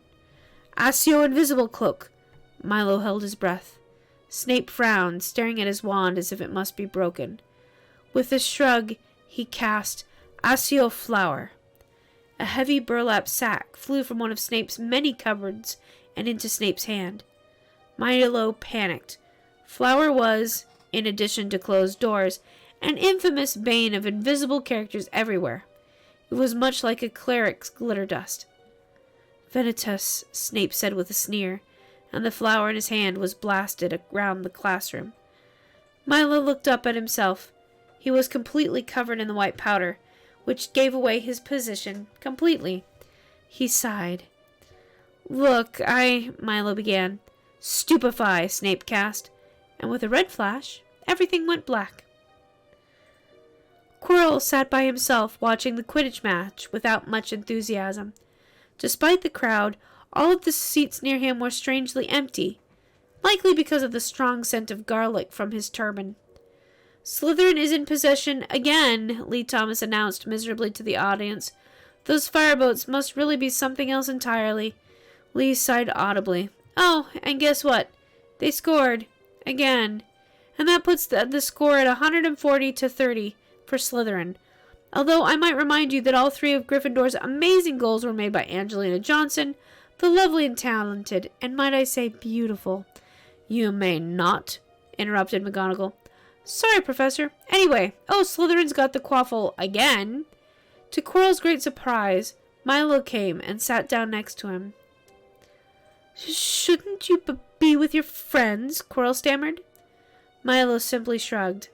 Speaker 1: Accio invisible cloak. Milo held his breath. Snape frowned, staring at his wand as if it must be broken. With a shrug, he cast Accio flower. A heavy burlap sack flew from one of Snape's many cupboards and into Snape's hand. Milo panicked. Flower was, in addition to closed doors, an infamous bane of invisible characters everywhere. It was much like a cleric's glitter dust. Vanitas, Snape said with a sneer, and the flower in his hand was blasted around the classroom. Milo looked up at himself. He was completely covered in the white powder, which gave away his position completely. He sighed. Look, Milo began. Stupefy, Snape cast, and with a red flash, everything went black. Quirrell sat by himself watching the Quidditch match without much enthusiasm. Despite the crowd, all of the seats near him were strangely empty, likely because of the strong scent of garlic from his turban. Slytherin is in possession again, Lee Thomas announced miserably to the audience. Those fireboats must really be something else entirely. Lee sighed audibly. Oh, and guess what? They scored. Again. And that puts the score at 140-30. for Slytherin. Although I might remind you that all 3 of Gryffindor's amazing goals were made by Angelina Johnson, the lovely and talented, and might I say beautiful. You may not, interrupted McGonagall. Sorry, Professor. Anyway, Slytherin's got the quaffle again. To Quirrell's great surprise, Milo came and sat down next to him. Shouldn't you be with your friends? Quirrell stammered. Milo simply shrugged.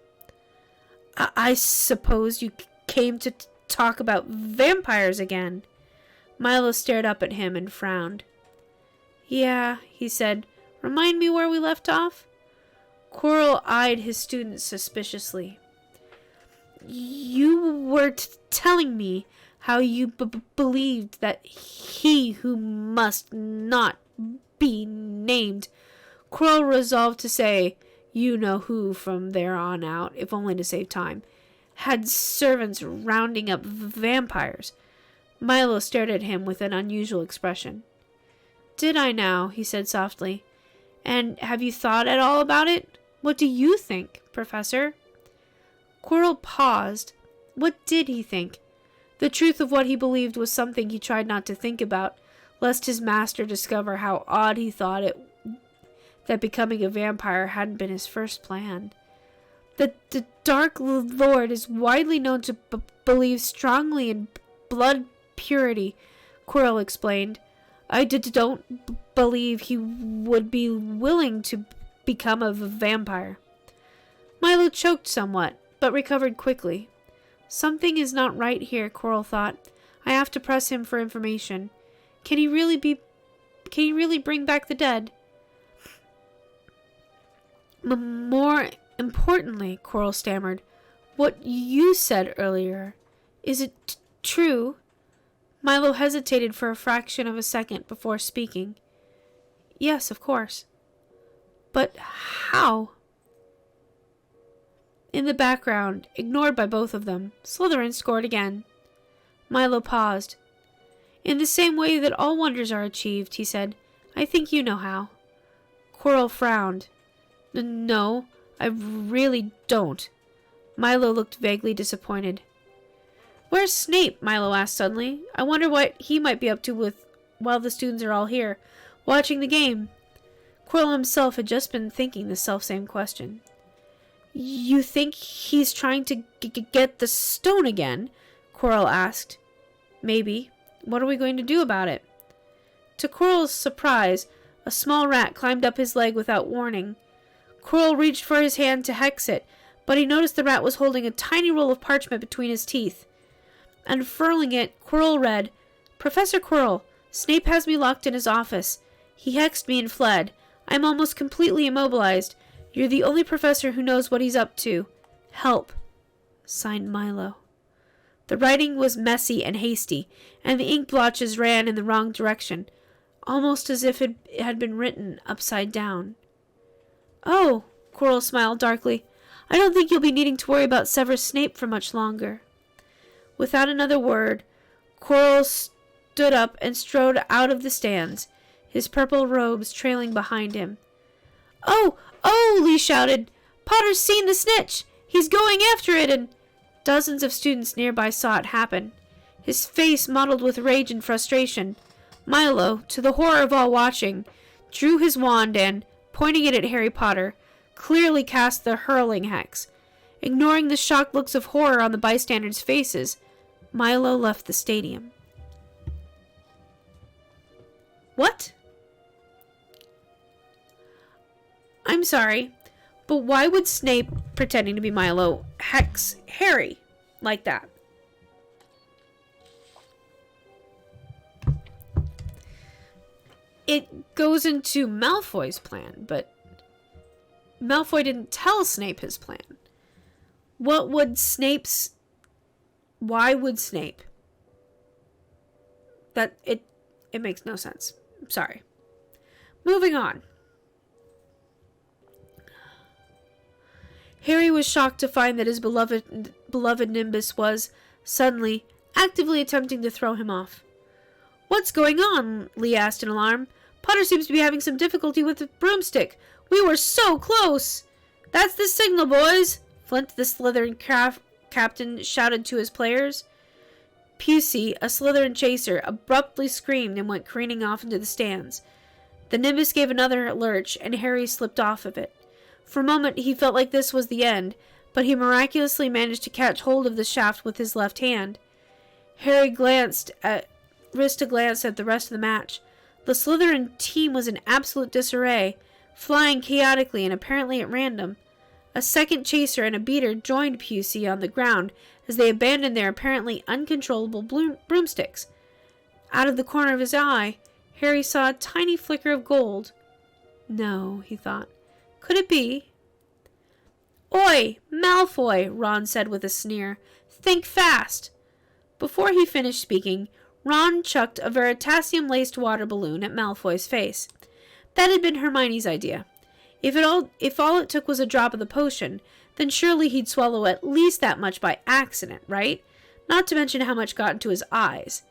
Speaker 1: I suppose you came to talk about vampires again. Milo stared up at him and frowned. Yeah, he said. Remind me where we left off? Quirrell eyed his student suspiciously. You were telling me how you believed that he who must not be named. Quirrell resolved to say, you know who from there on out, if only to save time, had servants rounding up vampires. Milo stared at him with an unusual expression. Did I now? He said softly. And have you thought at all about it? What do you think, Professor? Quirrell paused. What did he think? The truth of what he believed was something he tried not to think about, lest his master discover how odd he thought it that becoming a vampire hadn't been his first plan. The Dark Lord is widely known to believe strongly in blood purity, Quirrell explained. I don't believe he would be willing to become a vampire. Milo choked somewhat, but recovered quickly. Something is not right here, Quirrell thought. I have to press him for information. Can he really bring back the dead? More importantly, Quirrell stammered, what you said earlier. Is it true? Milo hesitated for a fraction of a second before speaking. Yes, of course. But how? In the background, ignored by both of them, Slytherin scored again. Milo paused. In the same way that all wonders are achieved, he said. I think you know how. Quirrell frowned. No, I really don't. Milo looked vaguely disappointed. Where's Snape? Milo asked suddenly. I wonder what he might be up to while the students are all here, watching the game. Quirrell himself had just been thinking the selfsame question. You think he's trying to get the stone again? Quirrell asked. Maybe. What are we going to do about it? To Quirrell's surprise, a small rat climbed up his leg without warning. Quirrell reached for his hand to hex it, but he noticed the rat was holding a tiny roll of parchment between his teeth. Unfurling it, Quirrell read, Professor Quirrell, Snape has me locked in his office. He hexed me and fled. I'm almost completely immobilized. You're the only professor who knows what he's up to. Help. Signed Milo. The writing was messy and hasty, and the ink blotches ran in the wrong direction, almost as if it had been written upside down. Oh, Quirrell smiled darkly. I don't think you'll be needing to worry about Severus Snape for much longer. Without another word, Quirrell stood up and strode out of the stands, his purple robes trailing behind him. Oh! Oh! Lee shouted. Potter's seen the snitch! He's going after it! And dozens of students nearby saw it happen. His face mottled with rage and frustration. Milo, to the horror of all watching, drew his wand and, pointing it at Harry Potter, clearly cast the hurling hex. Ignoring the shocked looks of horror on the bystanders' faces, Milo left the stadium. What? I'm sorry, but why would Snape, pretending to be Milo, hex Harry like that? It goes into Malfoy's plan, but Malfoy didn't tell Snape his plan. Why would Snape? It makes no sense. I'm sorry. Moving on. Harry was shocked to find that his beloved Nimbus was, suddenly, actively attempting to throw him off. What's going on? Lee asked in alarm. Potter seems to be having some difficulty with the broomstick. We were so close! That's the signal, boys! Flint the Slytherin captain shouted to his players. Pusey, a Slytherin chaser, abruptly screamed and went careening off into the stands. The Nimbus gave another lurch, and Harry slipped off of it. For a moment he felt like this was the end, but he miraculously managed to catch hold of the shaft with his left hand. Harry risked a glance at the rest of the match. The Slytherin team was in absolute disarray, flying chaotically and apparently at random. A second chaser and a beater joined Pusey on the ground as they abandoned their apparently uncontrollable broomsticks. Out of the corner of his eye, Harry saw a tiny flicker of gold. No, he thought. Could it be? Oi, Malfoy, Ron said with a sneer. Think fast. Before he finished speaking, Ron chucked a veritasium-laced water balloon at Malfoy's face. That had been Hermione's idea. If all it took was a drop of the potion, then surely he'd swallow at least that much by accident, right? Not to mention how much got into his eyes.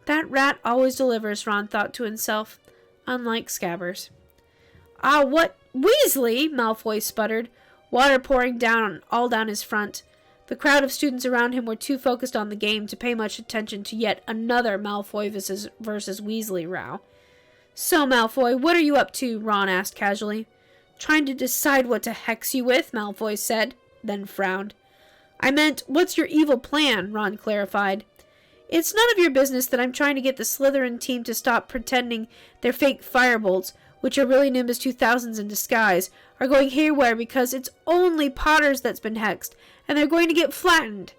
Speaker 1: That rat always delivers, Ron thought to himself, unlike Scabbers. Ah, what? Weasley! Malfoy sputtered, water pouring all down his front. The crowd of students around him were too focused on the game to pay much attention to yet another Malfoy versus Weasley row. So, Malfoy, what are you up to? Ron asked casually. Trying to decide what to hex you with, Malfoy said, then frowned. I meant, what's your evil plan? Ron clarified. It's none of your business that I'm trying to get the Slytherin team to stop pretending they're fake firebolts, which are really Nimbus 2000s in disguise, are going haywire because it's only Potters that's been hexed, and they're going to get flattened.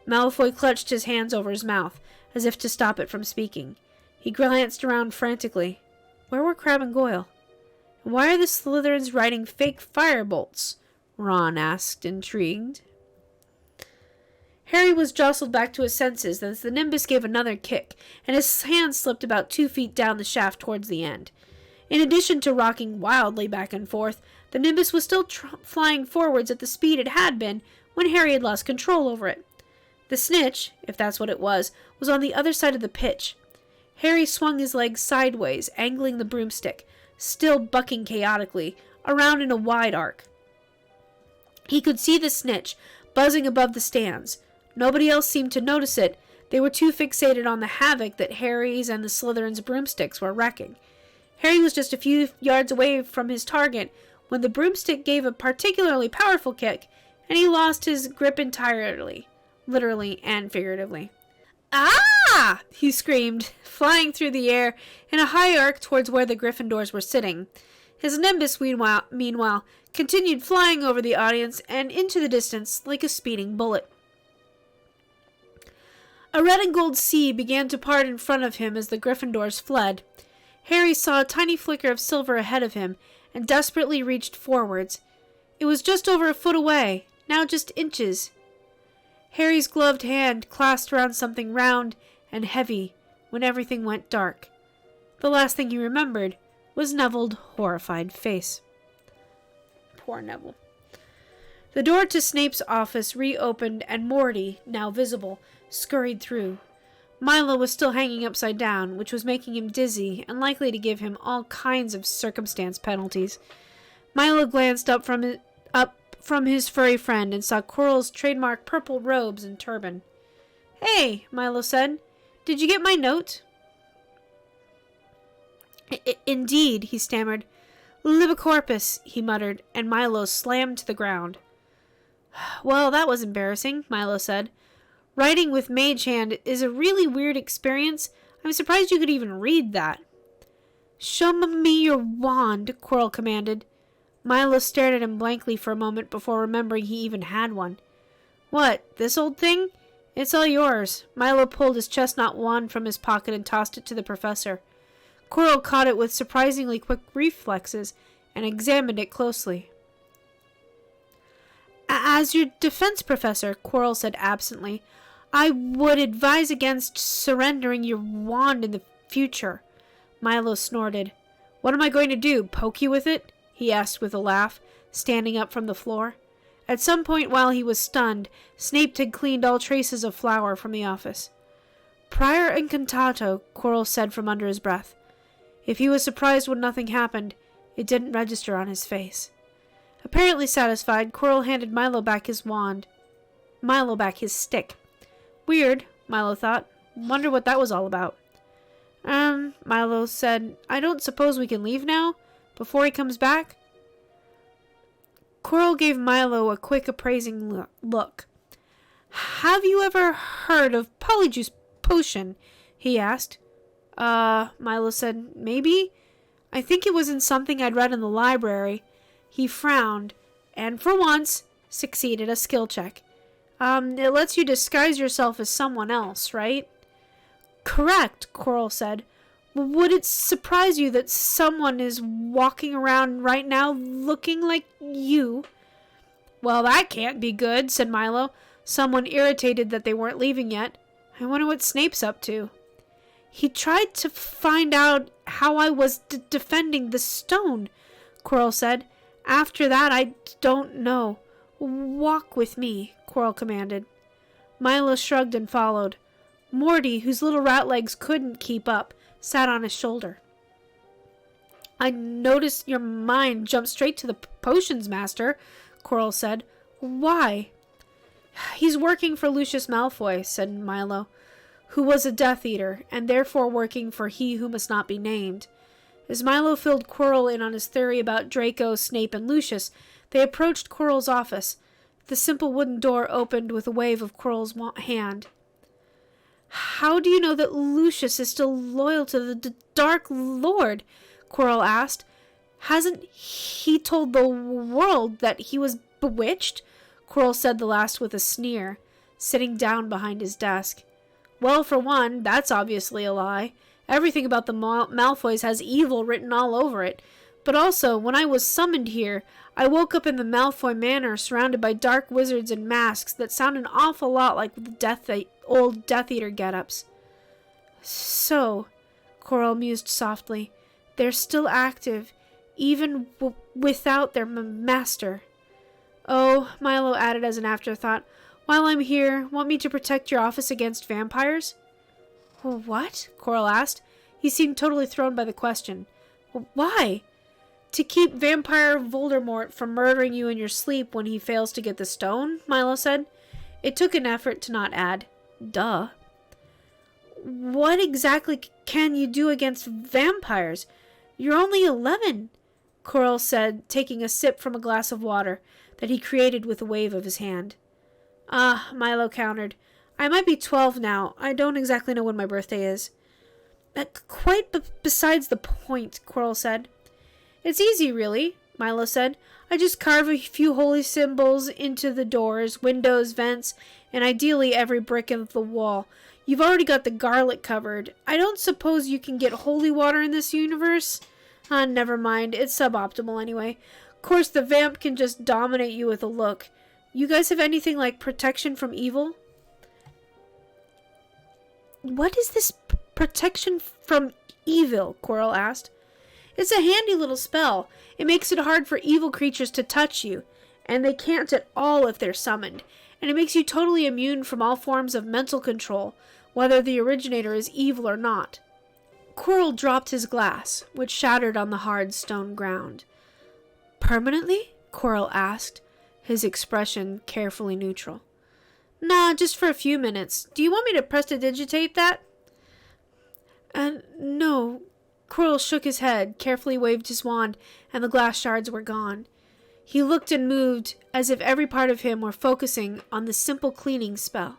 Speaker 1: Malfoy clutched his hands over his mouth, as if to stop it from speaking. He glanced around frantically. Where were Crabbe and Goyle? And why are the Slytherins writing fake firebolts? Ron asked, intrigued. Harry was jostled back to his senses as the Nimbus gave another kick, and his hand slipped about 2 feet down the shaft towards the end. In addition to rocking wildly back and forth, the Nimbus was still flying forwards at the speed it had been when Harry had lost control over it. The snitch, if that's what it was on the other side of the pitch. Harry swung his legs sideways, angling the broomstick, still bucking chaotically, around in a wide arc. He could see the snitch, buzzing above the stands. Nobody else seemed to notice it. They were too fixated on the havoc that Harry's and the Slytherin's broomsticks were wrecking. Harry was just a few yards away from his target when the broomstick gave a particularly powerful kick, and he lost his grip entirely, literally and figuratively. Ah! He screamed, flying through the air in a high arc towards where the Gryffindors were sitting. His Nimbus, meanwhile, continued flying over the audience and into the distance like a speeding bullet. A red and gold sea began to part in front of him as the Gryffindors fled. Harry saw a tiny flicker of silver ahead of him and desperately reached forwards. It was just over a foot away, now just inches. Harry's gloved hand clasped around something round and heavy when everything went dark. The last thing he remembered was Neville's horrified face. Poor Neville. The door to Snape's office reopened and Morty, now visible, scurried through. Milo was still hanging upside down, which was making him dizzy and likely to give him all kinds of circumstance penalties. Milo glanced up from his furry friend and saw Quirrell's trademark purple robes and turban. Hey, Milo said. Did you get my note? Indeed, he stammered. Libicorpus, he muttered, and Milo slammed to the ground. Well, that was embarrassing, Milo said. Writing with Mage Hand is a really weird experience. I'm surprised you could even read that. Show me your wand, Quirrell commanded. Milo stared at him blankly for a moment before remembering he even had one. What, this old thing? It's all yours. Milo pulled his chestnut wand from his pocket and tossed it to the professor. Quirrell caught it with surprisingly quick reflexes and examined it closely. As your defense professor, Quirrell said absently, I would advise against surrendering your wand in the future. Milo snorted. What am I going to do, poke you with it? He asked with a laugh, standing up from the floor. At some point while he was stunned, Snape had cleaned all traces of flour from the office. Prior incantato, Quirrell said from under his breath. If he was surprised when nothing happened, it didn't register on his face. Apparently satisfied, Quirrell handed Milo back his wand. Milo back his stick. Weird, Milo thought. Wonder what that was all about. Milo said, I don't suppose we can leave now? Before he comes back? Quirrell gave Milo a quick appraising look. Have you ever heard of Polyjuice Potion? He asked. Milo said, maybe. I think it was in something I'd read in the library. He frowned, and for once, succeeded a skill check. It lets you disguise yourself as someone else, right? Correct, Quirrell said. Would it surprise you that someone is walking around right now looking like you? Well, that can't be good, said Milo, someone irritated that they weren't leaving yet. I wonder what Snape's up to. He tried to find out how I was defending the stone, Quirrell said. After that, I don't know. Walk with me, Quirrell commanded. Milo shrugged and followed. Morty, whose little rat legs couldn't keep up, sat on his shoulder. I noticed your mind jumped straight to the potions master, Quirrell said. Why? He's working for Lucius Malfoy, said Milo, who was a Death Eater, and therefore working for he who must not be named. As Milo filled Quirrell in on his theory about Draco, Snape, and Lucius, they approached Quirrell's office. The simple wooden door opened with a wave of Quirrell's hand. How do you know that Lucius is still loyal to the Dark Lord? Quirrell asked. Hasn't he told the world that he was bewitched? Quirrell said the last with a sneer, sitting down behind his desk. Well, for one, that's obviously a lie. Everything about the Malfoys has evil written all over it. But also, when I was summoned here, I woke up in the Malfoy Manor surrounded by dark wizards in masks that sound an awful lot like the old Death Eater get-ups. So, Quirrell mused softly, they're still active, even without their master. Oh, Milo added as an afterthought, while I'm here, want me to protect your office against vampires? What? Quirrell asked. He seemed totally thrown by the question. Why? To keep vampire Voldemort from murdering you in your sleep when he fails to get the stone, Milo said. It took an effort to not add, duh. What exactly can you do against vampires? You're only 11, Quirrell said, taking a sip from a glass of water that he created with a wave of his hand. Milo countered. I might be 12 now. I don't exactly know when my birthday is. Quite besides the point, Quirrell said. It's easy, really, Milo said. I just carve a few holy symbols into the doors, windows, vents, and ideally every brick of the wall. You've already got the garlic covered. I don't suppose you can get holy water in this universe? Never mind. It's suboptimal anyway. Of course, the vamp can just dominate you with a look. You guys have anything like protection from evil? What is this protection from evil? Quirrell asked. It's a handy little spell. It makes it hard for evil creatures to touch you, and they can't at all if they're summoned. And it makes you totally immune from all forms of mental control, whether the originator is evil or not. Quirrell dropped his glass, which shattered on the hard stone ground. Permanently? Quirrell asked, his expression carefully neutral. Nah, just for a few minutes. Do you want me to prestidigitate that? No. Quirrell shook his head, carefully waved his wand, and the glass shards were gone. He looked and moved as if every part of him were focusing on the simple cleaning spell.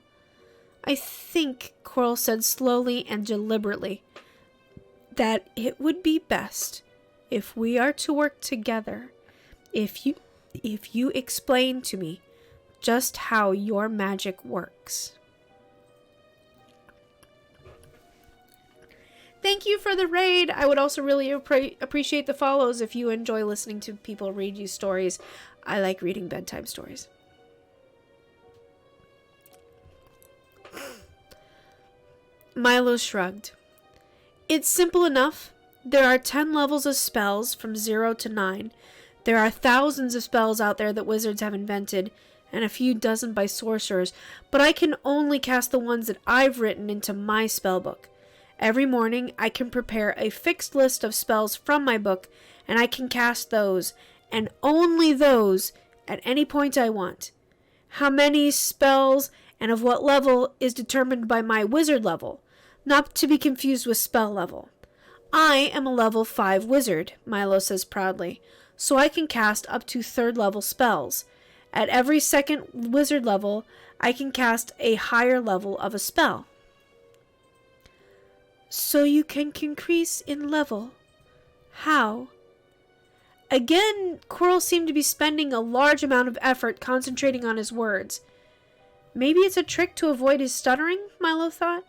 Speaker 1: I think, Quirrell said slowly and deliberately, that it would be best if we are to work together, if you explain to me just how your magic works. Thank you for the raid. I would also really appreciate the follows if you enjoy listening to people read you stories. I like reading bedtime stories. Milo shrugged. It's simple enough. There are 10 levels of spells from 0 to 9. There are thousands of spells out there that wizards have invented, and a few dozen by sorcerers, but I can only cast the ones that I've written into my spellbook. Every morning, I can prepare a fixed list of spells from my book, and I can cast those, and only those, at any point I want. How many spells and of what level is determined by my wizard level, not to be confused with spell level. I am a level 5 wizard, Milo says proudly, so I can cast up to 3rd level spells. At every 2nd wizard level, I can cast a higher level of a spell. So you can increase in level. How? Again, Quirrell seemed to be spending a large amount of effort concentrating on his words. Maybe it's a trick to avoid his stuttering, Milo thought.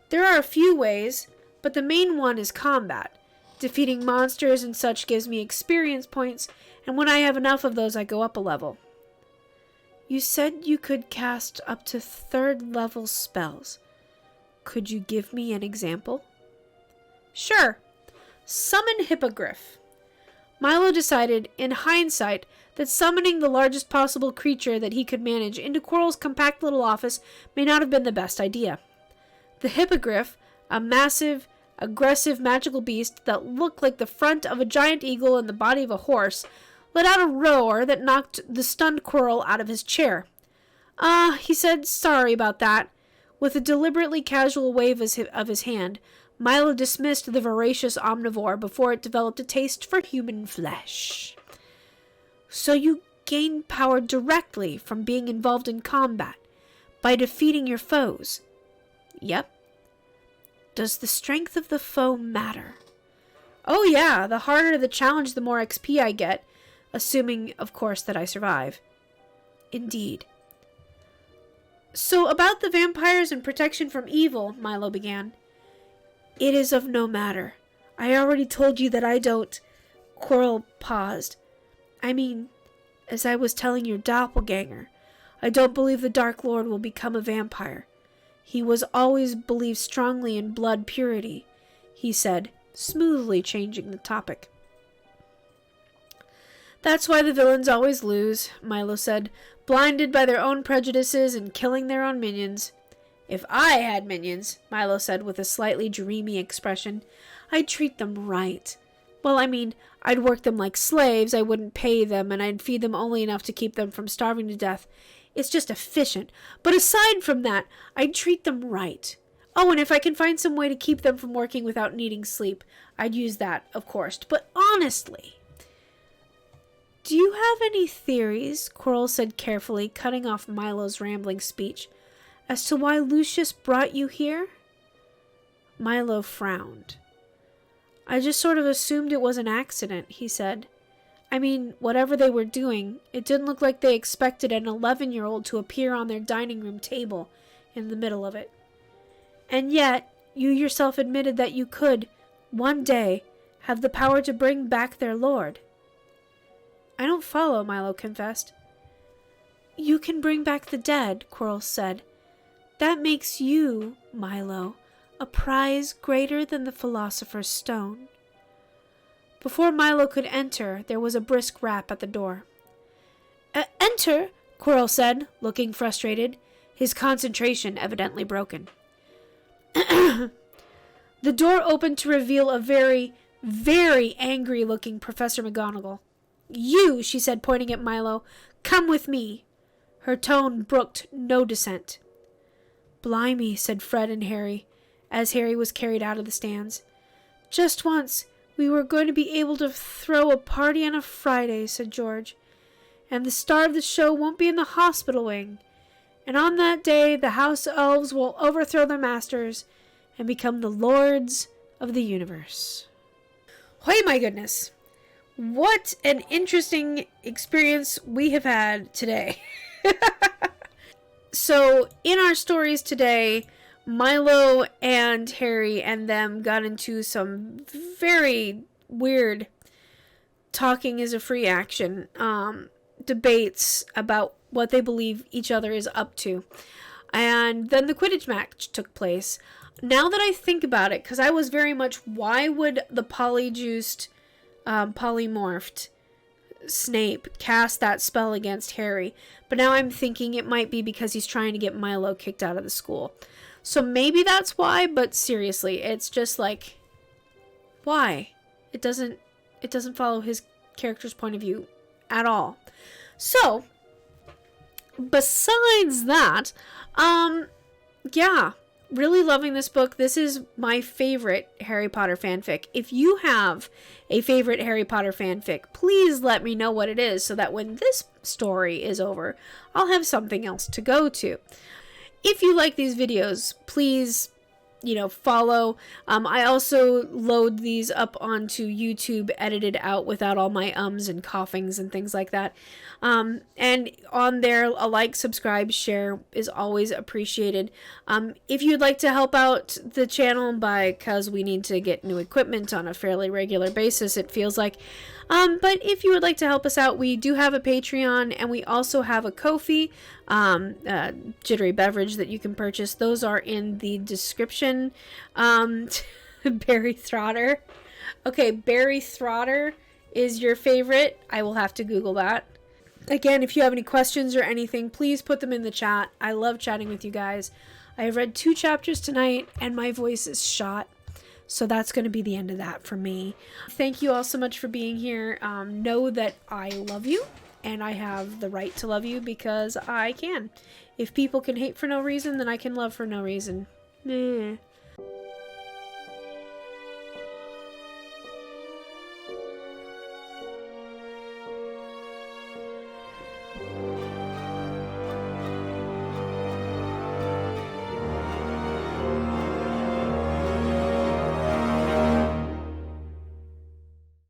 Speaker 1: There are a few ways, but the main one is combat. Defeating monsters and such gives me experience points, and when I have enough of those, I go up a level. You said you could cast up to 3rd level spells. Could you give me an example? Sure. Summon Hippogriff. Milo decided, in hindsight, that summoning the largest possible creature that he could manage into Quirrell's compact little office may not have been the best idea. The Hippogriff, a massive, aggressive magical beast that looked like the front of a giant eagle and the body of a horse, let out a roar that knocked the stunned Quirrell out of his chair. He said, sorry about that. With a deliberately casual wave of his hand, Milo dismissed the voracious omnivore before it developed a taste for human flesh. So you gain power directly from being involved in combat, by defeating your foes. Yep. Does the strength of the foe matter? Oh yeah, the harder the challenge, the more XP I get, assuming, of course, that I survive. Indeed. So about the vampires and protection from evil, Milo began. It is of no matter. I already told you that I don't... Quirrell paused. I mean, as I was telling your doppelganger, I don't believe the Dark Lord will become a vampire. He was always believed strongly in blood purity, he said, smoothly changing the topic. That's why the villains always lose, Milo said, blinded by their own prejudices and killing their own minions. If I had minions, Milo said with a slightly dreamy expression, I'd treat them right. Well, I mean, I'd work them like slaves, I wouldn't pay them, and I'd feed them only enough to keep them from starving to death. It's just efficient. But aside from that, I'd treat them right. Oh, and if I can find some way to keep them from working without needing sleep, I'd use that, of course. But honestly... Do you have any theories, Quirrell said carefully, cutting off Milo's rambling speech, as to why Lucius brought you here? Milo frowned. I just sort of assumed it was an accident, he said. I mean, whatever they were doing, it didn't look like they expected an 11-year-old to appear on their dining room table in the middle of it. And yet, you yourself admitted that you could, one day, have the power to bring back their lord. I don't follow, Milo confessed. You can bring back the dead, Quirrell said. That makes you, Milo, a prize greater than the Philosopher's Stone. Before Milo could enter, there was a brisk rap at the door. Enter, Quirrell said, looking frustrated, his concentration evidently broken. The door opened to reveal a very, very angry-looking Professor McGonagall. You, she said, pointing at Milo, come with me. Her tone brooked no dissent. Blimey, said Fred and Harry, as Harry was carried out of the stands. Just once, we were going to be able to throw a party on a Friday, said George. And the star of the show won't be in the hospital wing. And on that day, the house elves will overthrow their masters and become the lords of the universe. Hoy my goodness. What an interesting experience we have had today. So, in our stories today, Milo and Harry and them got into some very weird talking is a free action debates about what they believe each other is up to. And then the Quidditch match took place. Now that I think about it, because I was very much, why would the polyjuiced polymorphed Snape cast that spell against Harry? But now I'm thinking it might be because he's trying to get Milo kicked out of the school. So maybe that's why, but seriously, it's just like, why? It doesn't follow his character's point of view at all. So, besides that, yeah, really loving this book. This is my favorite Harry Potter fanfic. If you have a favorite Harry Potter fanfic, please let me know what it is so that when this story is over, I'll have something else to go to. If you like these videos, please, follow. I also load these up onto YouTube, edited out without all my ums and coughings and things like that. And on there, a like, subscribe, share is always appreciated. If you'd like to help out the channel because we need to get new equipment on a fairly regular basis, it feels like. But if you would like to help us out, we do have a Patreon, and we also have a Ko-fi, Jittery Beverage that you can purchase. Those are in the description. Barry Throtter. Okay, Barry Throtter is your favorite. I will have to Google that. Again, if you have any questions or anything, please put them in the chat. I love chatting with you guys. I have read 2 chapters tonight, and my voice is shot. So that's going to be the end of that for me. Thank you all so much for being here. Know that I love you, and I have the right to love you because I can. If people can hate for no reason, then I can love for no reason. Meh.